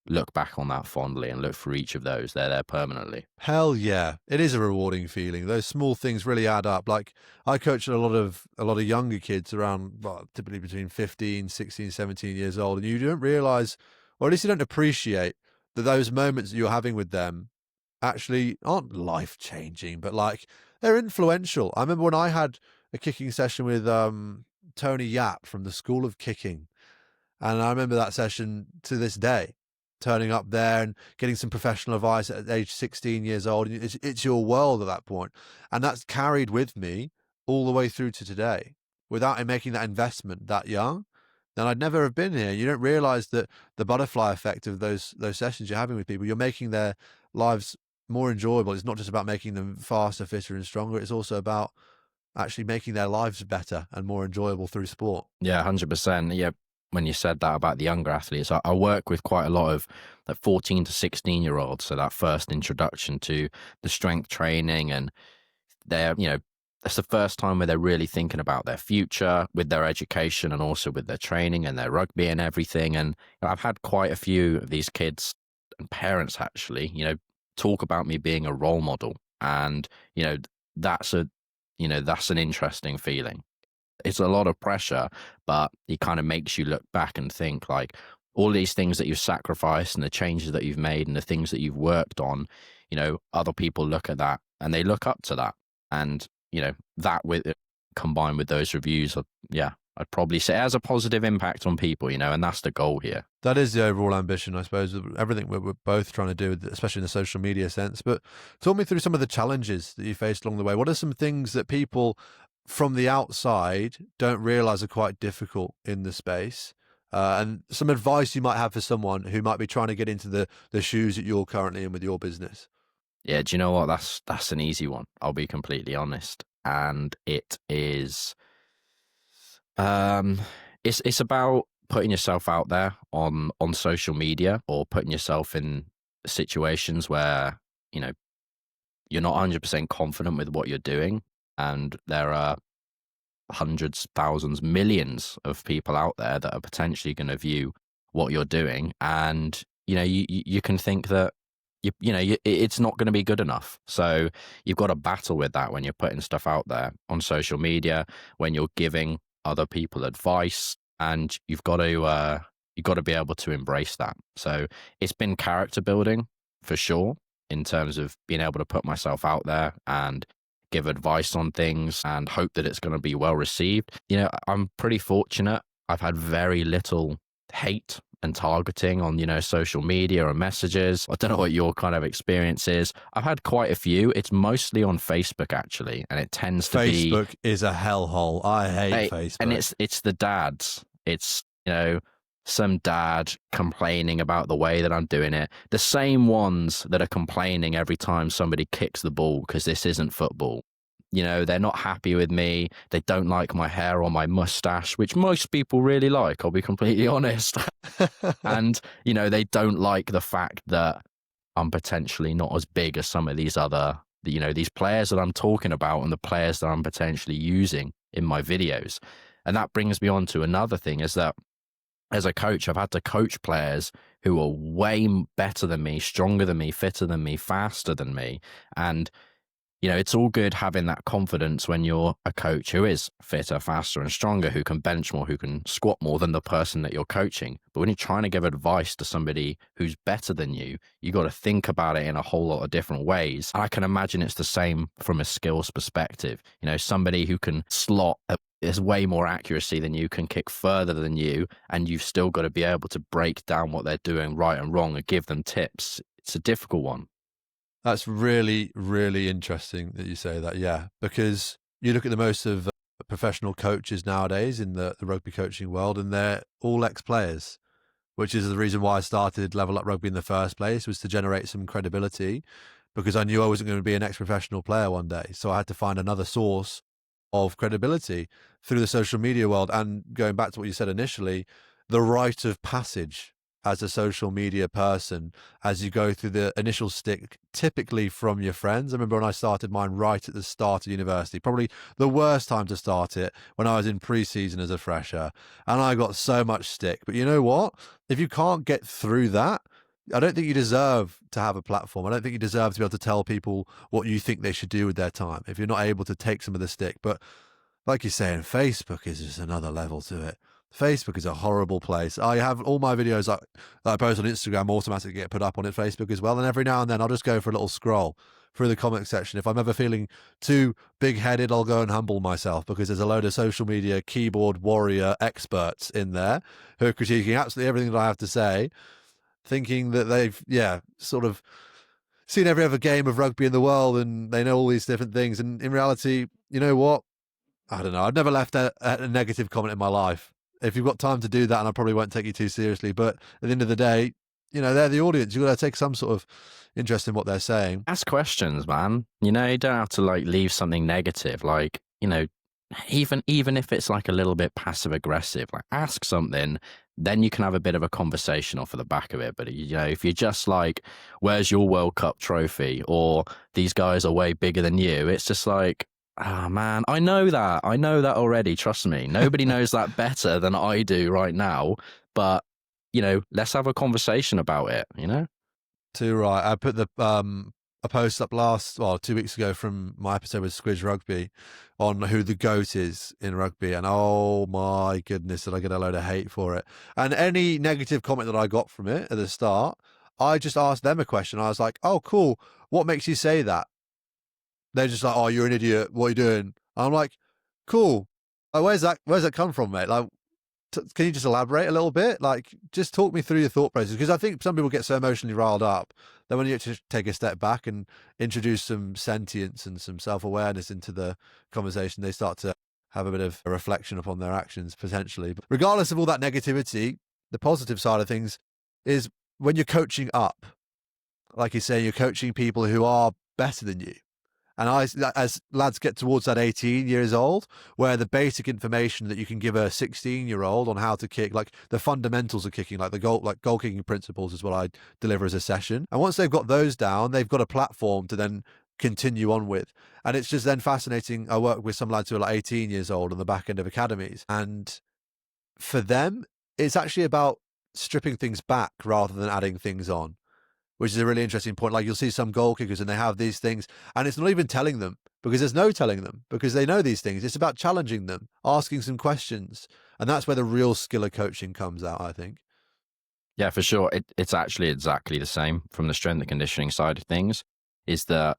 look back on that fondly and look for each of those. They're there permanently. Hell yeah. It is a rewarding feeling. Those small things really add up. Like, I coach a lot of younger kids around, typically between 15, 16, 17 years old. And you don't realize, or at least you don't appreciate, that those moments that you're having with them actually aren't life changing, but like they're influential. I remember when I had a kicking session with Tony Yap from the School of Kicking. And I remember that session to this day, turning up there and getting some professional advice at age 16 years old. It's your world at that point. And that's carried with me all the way through to today. Without him making that investment that young, then I'd never have been here. You don't realize that the butterfly effect of those sessions you're having with people, you're making their lives more enjoyable. It's not just about making them faster, fitter, and stronger. It's also about actually making their lives better and more enjoyable through sport. Yeah, 100%. Yeah. When you said that about the younger athletes, I work with quite a lot of like 14 to 16-year-olds. So that first introduction to the strength training, and they're, that's the first time where they're really thinking about their future with their education and also with their training and their rugby and everything. And I've had quite a few of these kids and parents actually, talk about me being a role model. And, that's an interesting feeling. It's a lot of pressure, but it kind of makes you look back and think like all these things that you've sacrificed and the changes that you've made and the things that you've worked on, other people look at that and they look up to that. And, that combined with those reviews, I'd probably say it has a positive impact on people, and that's the goal here. That is the overall ambition, I suppose, of everything we're both trying to do, especially in the social media sense. But talk me through some of the challenges that you faced along the way. What are some things that people from the outside don't realize are quite difficult in the space, and some advice you might have for someone who might be trying to get into the shoes that you're currently in with your business? Yeah, do you know what? That's an easy one. I'll be completely honest, and it is, it's about putting yourself out there on social media, or putting yourself in situations where you're not 100% confident with what you're doing, and there are hundreds, thousands, millions of people out there that are potentially going to view what you're doing, and you can think that it's not going to be good enough. So you've got to battle with that when you're putting stuff out there on social media, when you're giving other people advice, and you've got to be able to embrace that. So it's been character building for sure, in terms of being able to put myself out there and give advice on things and hope that it's going to be well received. I'm pretty fortunate. I've had very little hate and targeting on, social media or messages. I don't know what your kind of experience is. I've had quite a few. It's mostly on Facebook, actually, and it tends to be... Facebook is a hellhole. I hate Facebook. And it's the dads. It's, some dad complaining about the way that I'm doing it. The same ones that are complaining every time somebody kicks the ball because this isn't football. They're not happy with me. They don't like my hair or my mustache, which most people really like, I'll be completely honest. And, they don't like the fact that I'm potentially not as big as some of these other, these players that I'm talking about and the players that I'm potentially using in my videos. And that brings me on to another thing, is that as a coach, I've had to coach players who are way better than me, stronger than me, fitter than me, faster than me. And, it's all good having that confidence when you're a coach who is fitter, faster, and stronger, who can bench more, who can squat more than the person that you're coaching. But when you're trying to give advice to somebody who's better than you got to think about it in a whole lot of different ways. I can imagine it's the same from a skills perspective. Somebody who can slot is way more accuracy than you, can kick further than you, and you've still got to be able to break down what they're doing right and wrong and give them tips. It's a difficult one. That's really, really interesting that you say that, yeah, because you look at the most of professional coaches nowadays in the rugby coaching world, and they're all ex-players, which is the reason why I started Level Up Rugby in the first place, was to generate some credibility, because I knew I wasn't going to be an ex-professional player one day. So I had to find another source of credibility through the social media world. And going back to what you said initially, the rite of passage as a social media person, as you go through the initial stick, typically from your friends. I remember when I started mine right at the start of university, probably the worst time to start it, when I was in pre-season as a fresher, and I got so much stick. But you know what? If you can't get through that, I don't think you deserve to have a platform. I don't think you deserve to be able to tell people what you think they should do with their time, if you're not able to take some of the stick. But like you're saying, Facebook is just another level to it. Facebook is a horrible place. I have all my videos that I post on Instagram automatically get put up on Facebook as well. And every now and then I'll just go for a little scroll through the comment section. If I'm ever feeling too big-headed, I'll go and humble myself, because there's a load of social media keyboard warrior experts in there who are critiquing absolutely everything that I have to say, thinking that they've, sort of seen every other game of rugby in the world and they know all these different things. And in reality, you know what? I don't know. I've never left a negative comment in my life. If you've got time to do that, and I probably won't take you too seriously, but at the end of the day, they're the audience. You've got to take some sort of interest in what they're saying. Ask questions, man. You don't have to leave something negative. Even if it's a little bit passive aggressive, ask something, then you can have a bit of a conversation off of the back of it. But if you're just where's your World Cup trophy, or these guys are way bigger than you, it's just oh man, I know that already. Trust me. Nobody knows that better than I do right now. But, let's have a conversation about it, Too right. I put a post up 2 weeks ago from my episode with Squidge Rugby on who the GOAT is in rugby. And oh my goodness, did I get a load of hate for it. And any negative comment that I got from it at the start, I just asked them a question. I was like, oh, cool. What makes you say that? They're just like, oh, you're an idiot. What are you doing? I'm like, cool. Where's that come from, mate? Can you just elaborate a little bit? Just talk me through your thought process. Because I think some people get so emotionally riled up that when you just take a step back and introduce some sentience and some self-awareness into the conversation, they start to have a bit of a reflection upon their actions, potentially. But regardless of all that negativity, the positive side of things is when you're coaching up, like you say, you're coaching people who are better than you. And as lads get towards that 18 years old, where the basic information that you can give a 16-year-old on how to kick, the fundamentals of kicking, the goal kicking principles, is what I deliver as a session. And once they've got those down, they've got a platform to then continue on with. And it's just then fascinating. I work with some lads who are like 18 years old on the back end of academies. And for them, it's actually about stripping things back rather than adding things on, which is a really interesting point. Like you'll see some goal kickers and they have these things and it's not even telling them because there's no telling them because they know these things. It's about challenging them, asking some questions. And that's where the real skill of coaching comes out, I think. Yeah, for sure. It's actually exactly the same from the strength and conditioning side of things, is that,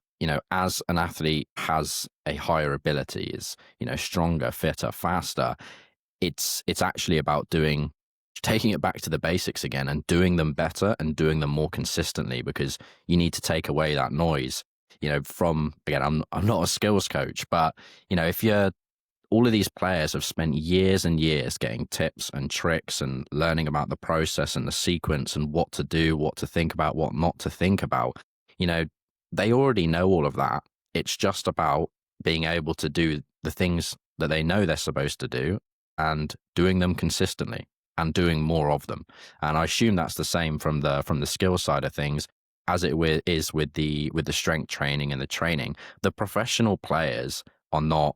as an athlete has a higher ability, is, stronger, fitter, faster, it's actually about taking it back to the basics again and doing them better and doing them more consistently, because you need to take away that noise, from, again, I'm not a skills coach, but, if you're, all of these players have spent years and years getting tips and tricks and learning about the process and the sequence and what to do, what to think about, what not to think about. They already know all of that. It's just about being able to do the things that they know they're supposed to do and doing them consistently and doing more of them. And I assume that's the same from the skill side of things as it is with the strength training and the training. The professional players are not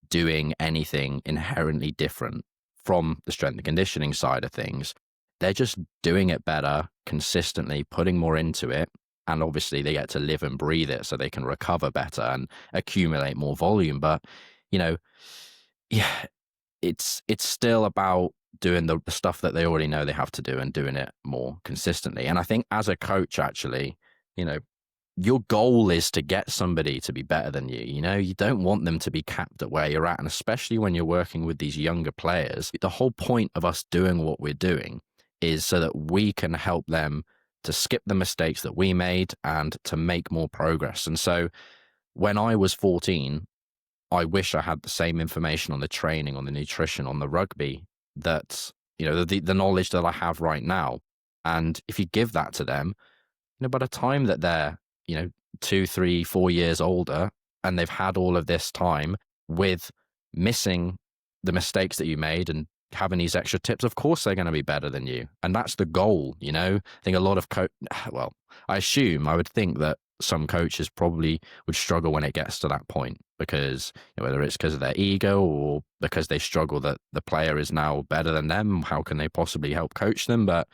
doing anything inherently different from the strength and conditioning side of things. They're just doing it better, consistently, putting more into it. And obviously they get to live and breathe it so they can recover better and accumulate more volume. But, yeah, it's still about doing the stuff that they already know they have to do and doing it more consistently. And I think as a coach, actually, your goal is to get somebody to be better than you. You don't want them to be capped at where you're at. And especially when you're working with these younger players, the whole point of us doing what we're doing is so that we can help them to skip the mistakes that we made and to make more progress. And so when I was 14, I wish I had the same information on the training, on the nutrition, on the rugby, that, the knowledge that I have right now. And if you give that to them, by the time that they're, 2, 3, 4 years older, and they've had all of this time with missing the mistakes that you made and having these extra tips, of course they're going to be better than you. And that's the goal. I think a lot of I would think that some coaches probably would struggle when it gets to that point, because whether it's because of their ego or because they struggle that the player is now better than them, how can they possibly help coach them? But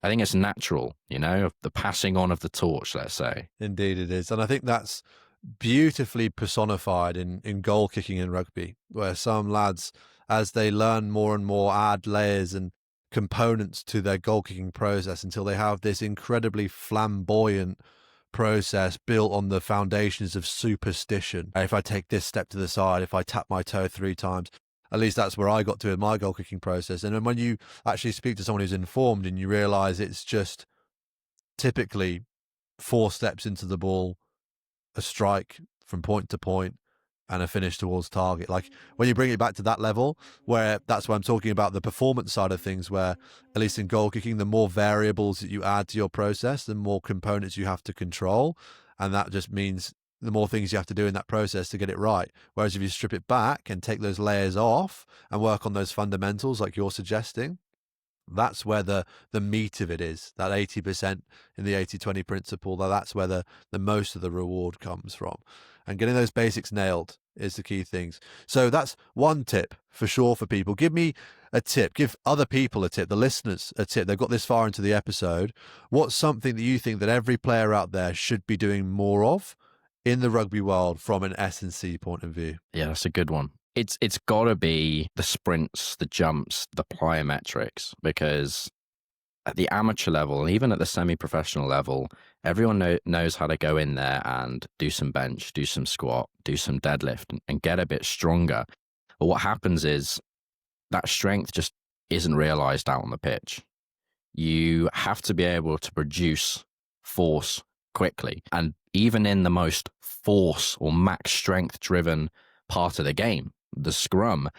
I think it's natural, the passing on of the torch, let's say. Indeed it is. And I think that's beautifully personified in goal kicking in rugby, where some lads, as they learn more and more, add layers and components to their goal kicking process until they have this incredibly flamboyant process built on the foundations of superstition. If I take this step to the side, if I tap my toe 3 times, at least that's where I got to in my goal kicking process. And then when you actually speak to someone who's informed and you realize it's just typically 4 steps into the ball, a strike from point to point, and a finish towards target. Like when you bring it back to that level, where that's why I'm talking about the performance side of things, where at least in goal kicking, the more variables that you add to your process, the more components you have to control. And that just means the more things you have to do in that process to get it right. Whereas if you strip it back and take those layers off and work on those fundamentals like you're suggesting, that's where the meat of it is, that 80% in the 80-20 principle. That's where the most of the reward comes from. And getting those basics nailed is the key things. So that's one tip for sure for people. Give me a tip. Give other people a tip, the listeners a tip. They've got this far into the episode. What's something that you think that every player out there should be doing more of in the rugby world from an S&C point of view? Yeah, that's a good one. It's got to be the sprints, the jumps, the plyometrics, because at the amateur level and even at the semi-professional level, everyone knows how to go in there and do some bench, do some squat, do some deadlift and get a bit stronger. But what happens is that strength just isn't realized out on the pitch. You have to be able to produce force quickly. And even in the most force or max strength driven part of the game, the scrum,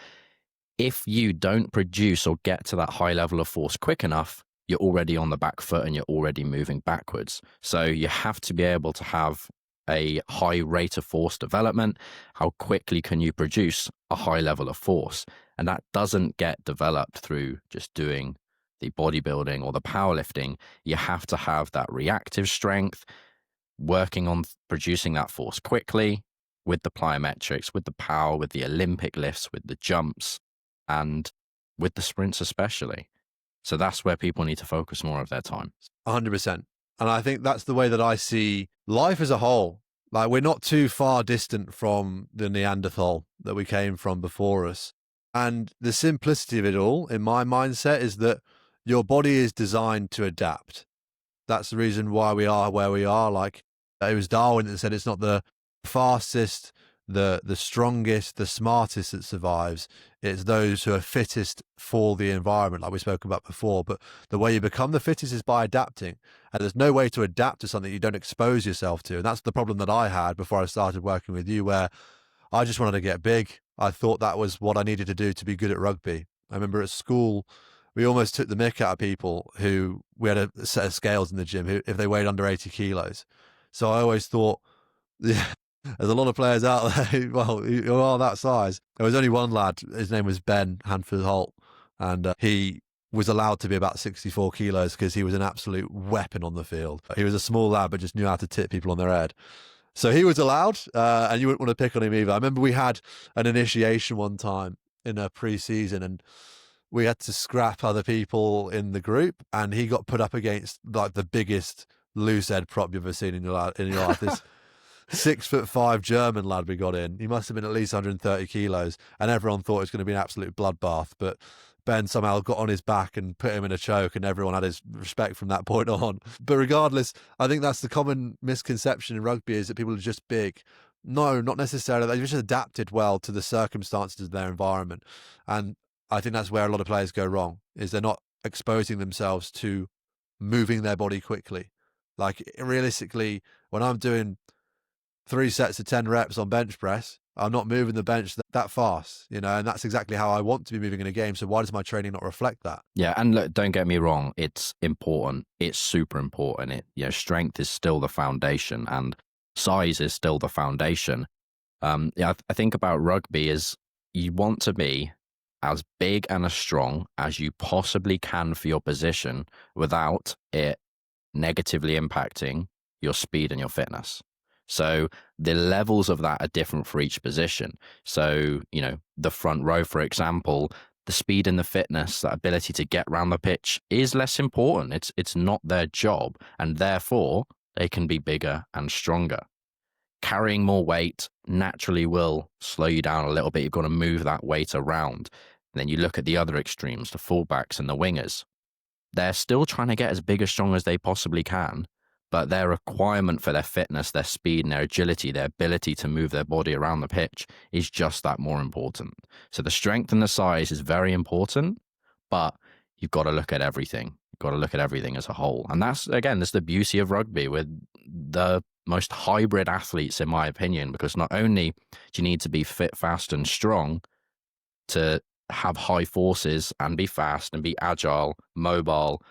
if you don't produce or get to that high level of force quick enough, you're already on the back foot and you're already moving backwards. So you have to be able to have a high rate of force development. How quickly can you produce a high level of force? And that doesn't get developed through just doing the bodybuilding or the powerlifting. You have to have that reactive strength, working on producing that force quickly with the plyometrics, with the power, with the Olympic lifts, with the jumps, and with the sprints especially. So that's where people need to focus more of their time. 100%. And I think that's the way that I see life as a whole. Like, we're not too far distant from the Neanderthal that we came from before us. And the simplicity of it all, in my mindset, is that your body is designed to adapt. That's the reason why we are where we are. Like, it was Darwin that said it's not the fastest, the strongest, the smartest that survives. It's those who are fittest for the environment, like we spoke about before. But the way you become the fittest is by adapting. And there's no way to adapt to something you don't expose yourself to. And that's the problem that I had before I started working with you, where I just wanted to get big. I thought that was what I needed to do to be good at rugby. I remember at school, we almost took the mick out of people who, we had a set of scales in the gym, who, if they weighed under 80 kilos. So I always thought, yeah, there's a lot of players out there who are that size. There was only one lad, his name was Ben Hanford-Holt, and he was allowed to be about 64 kilos because he was an absolute weapon on the field. He was a small lad, but just knew how to tip people on their head. So he was allowed, and you wouldn't want to pick on him either. I remember we had an initiation one time in a pre-season, and we had to scrap other people in the group, and he got put up against like the biggest loose head prop you've ever seen in your life. This 6'5" German lad we got in. He must have been at least 130 kilos, and everyone thought it was going to be an absolute bloodbath. But Ben somehow got on his back and put him in a choke, and everyone had his respect from that point on. But regardless, I think that's the common misconception in rugby, is that people are just big. No, not necessarily. They just adapted well to the circumstances of their environment. And I think that's where a lot of players go wrong, is they're not exposing themselves to moving their body quickly. Like, realistically, when I'm doing 3 sets of 10 reps on bench press, I'm not moving the bench that fast, and that's exactly how I want to be moving in a game. So why does my training not reflect that? Yeah, and look, don't get me wrong, it's important. It's super important. Strength is still the foundation, and size is still the foundation. I think about rugby is you want to be as big and as strong as you possibly can for your position without it negatively impacting your speed and your fitness. So the levels of that are different for each position. So, the front row, for example, the speed and the fitness, that ability to get around the pitch is less important. It's not their job, and therefore they can be bigger and stronger. Carrying more weight naturally will slow you down a little bit. You've got to move that weight around. And then you look at the other extremes, the fullbacks and the wingers. They're still trying to get as big as strong as they possibly can, but their requirement for their fitness, their speed and their agility, their ability to move their body around the pitch is just that more important. So the strength and the size is very important, but you've got to look at everything. You've got to look at everything as a whole. And that's the beauty of rugby, with the most hybrid athletes, in my opinion, because not only do you need to be fit, fast and strong to have high forces and be fast and be agile, mobile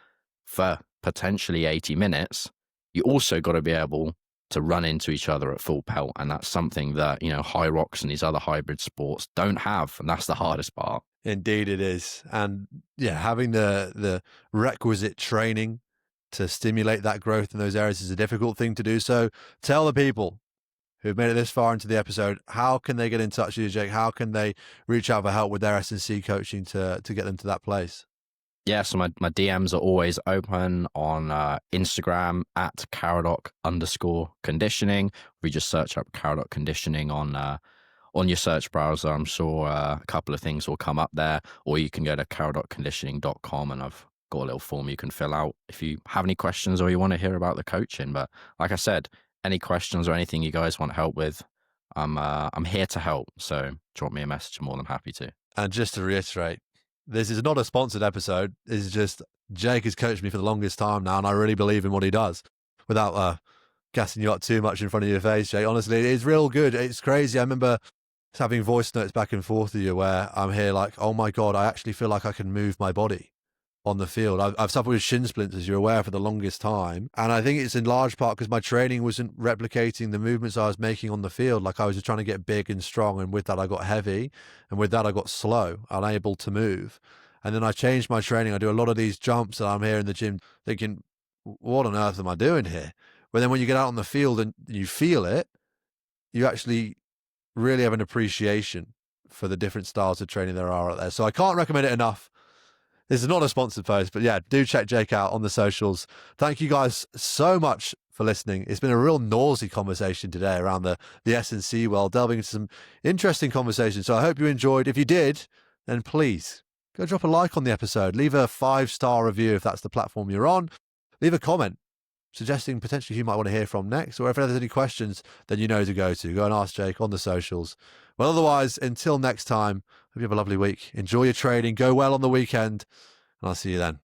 for potentially 80 minutes, you also got to be able to run into each other at full pelt. And that's something that, high rocks and these other hybrid sports don't have. And that's the hardest part. Indeed it is. And yeah, having the requisite training to stimulate that growth in those areas is a difficult thing to do. So tell the people who've made it this far into the episode, how can they get in touch with you, Jake? How can they reach out for help with their S&C coaching to get them to that place? Yeah, so my DMs are always open on Instagram at Caradoc_conditioning. We just search up Caradoc Conditioning on your search browser. I'm sure a couple of things will come up there, or you can go to caradocconditioning.com, and I've got a little form you can fill out if you have any questions or you want to hear about the coaching. But like I said, any questions or anything you guys want help with, I'm here to help. So drop me a message. I'm more than happy to. And just to reiterate, this is not a sponsored episode. This is just Jake has coached me for the longest time now, and I really believe in what he does. Without gassing you up too much in front of your face, Jake, honestly, it's real good. It's crazy. I remember having voice notes back and forth with you where I'm here like, oh my God, I actually feel like I can move my body on the field. I've suffered with shin splints, as you're aware, for the longest time. And I think it's in large part because my training wasn't replicating the movements I was making on the field. Like, I was just trying to get big and strong. And with that, I got heavy. And with that, I got slow, unable to move. And then I changed my training. I do a lot of these jumps, and I'm here in the gym thinking, what on earth am I doing here? But then when you get out on the field and you feel it, you actually really have an appreciation for the different styles of training there are out there. So I can't recommend it enough. This is not a sponsored post, but yeah, do check Jake out on the socials. Thank you guys so much for listening. It's been a real noisy conversation today around the S&C world, delving into some interesting conversations. So I hope you enjoyed. If you did, then please go drop a like on the episode. Leave a 5-star review if that's the platform you're on. Leave a comment suggesting potentially who you might want to hear from next, or if there's any questions, then you know to go to. Go and ask Jake on the socials. Well, otherwise, until next time, hope you have a lovely week. Enjoy your training. Go well on the weekend, and I'll see you then.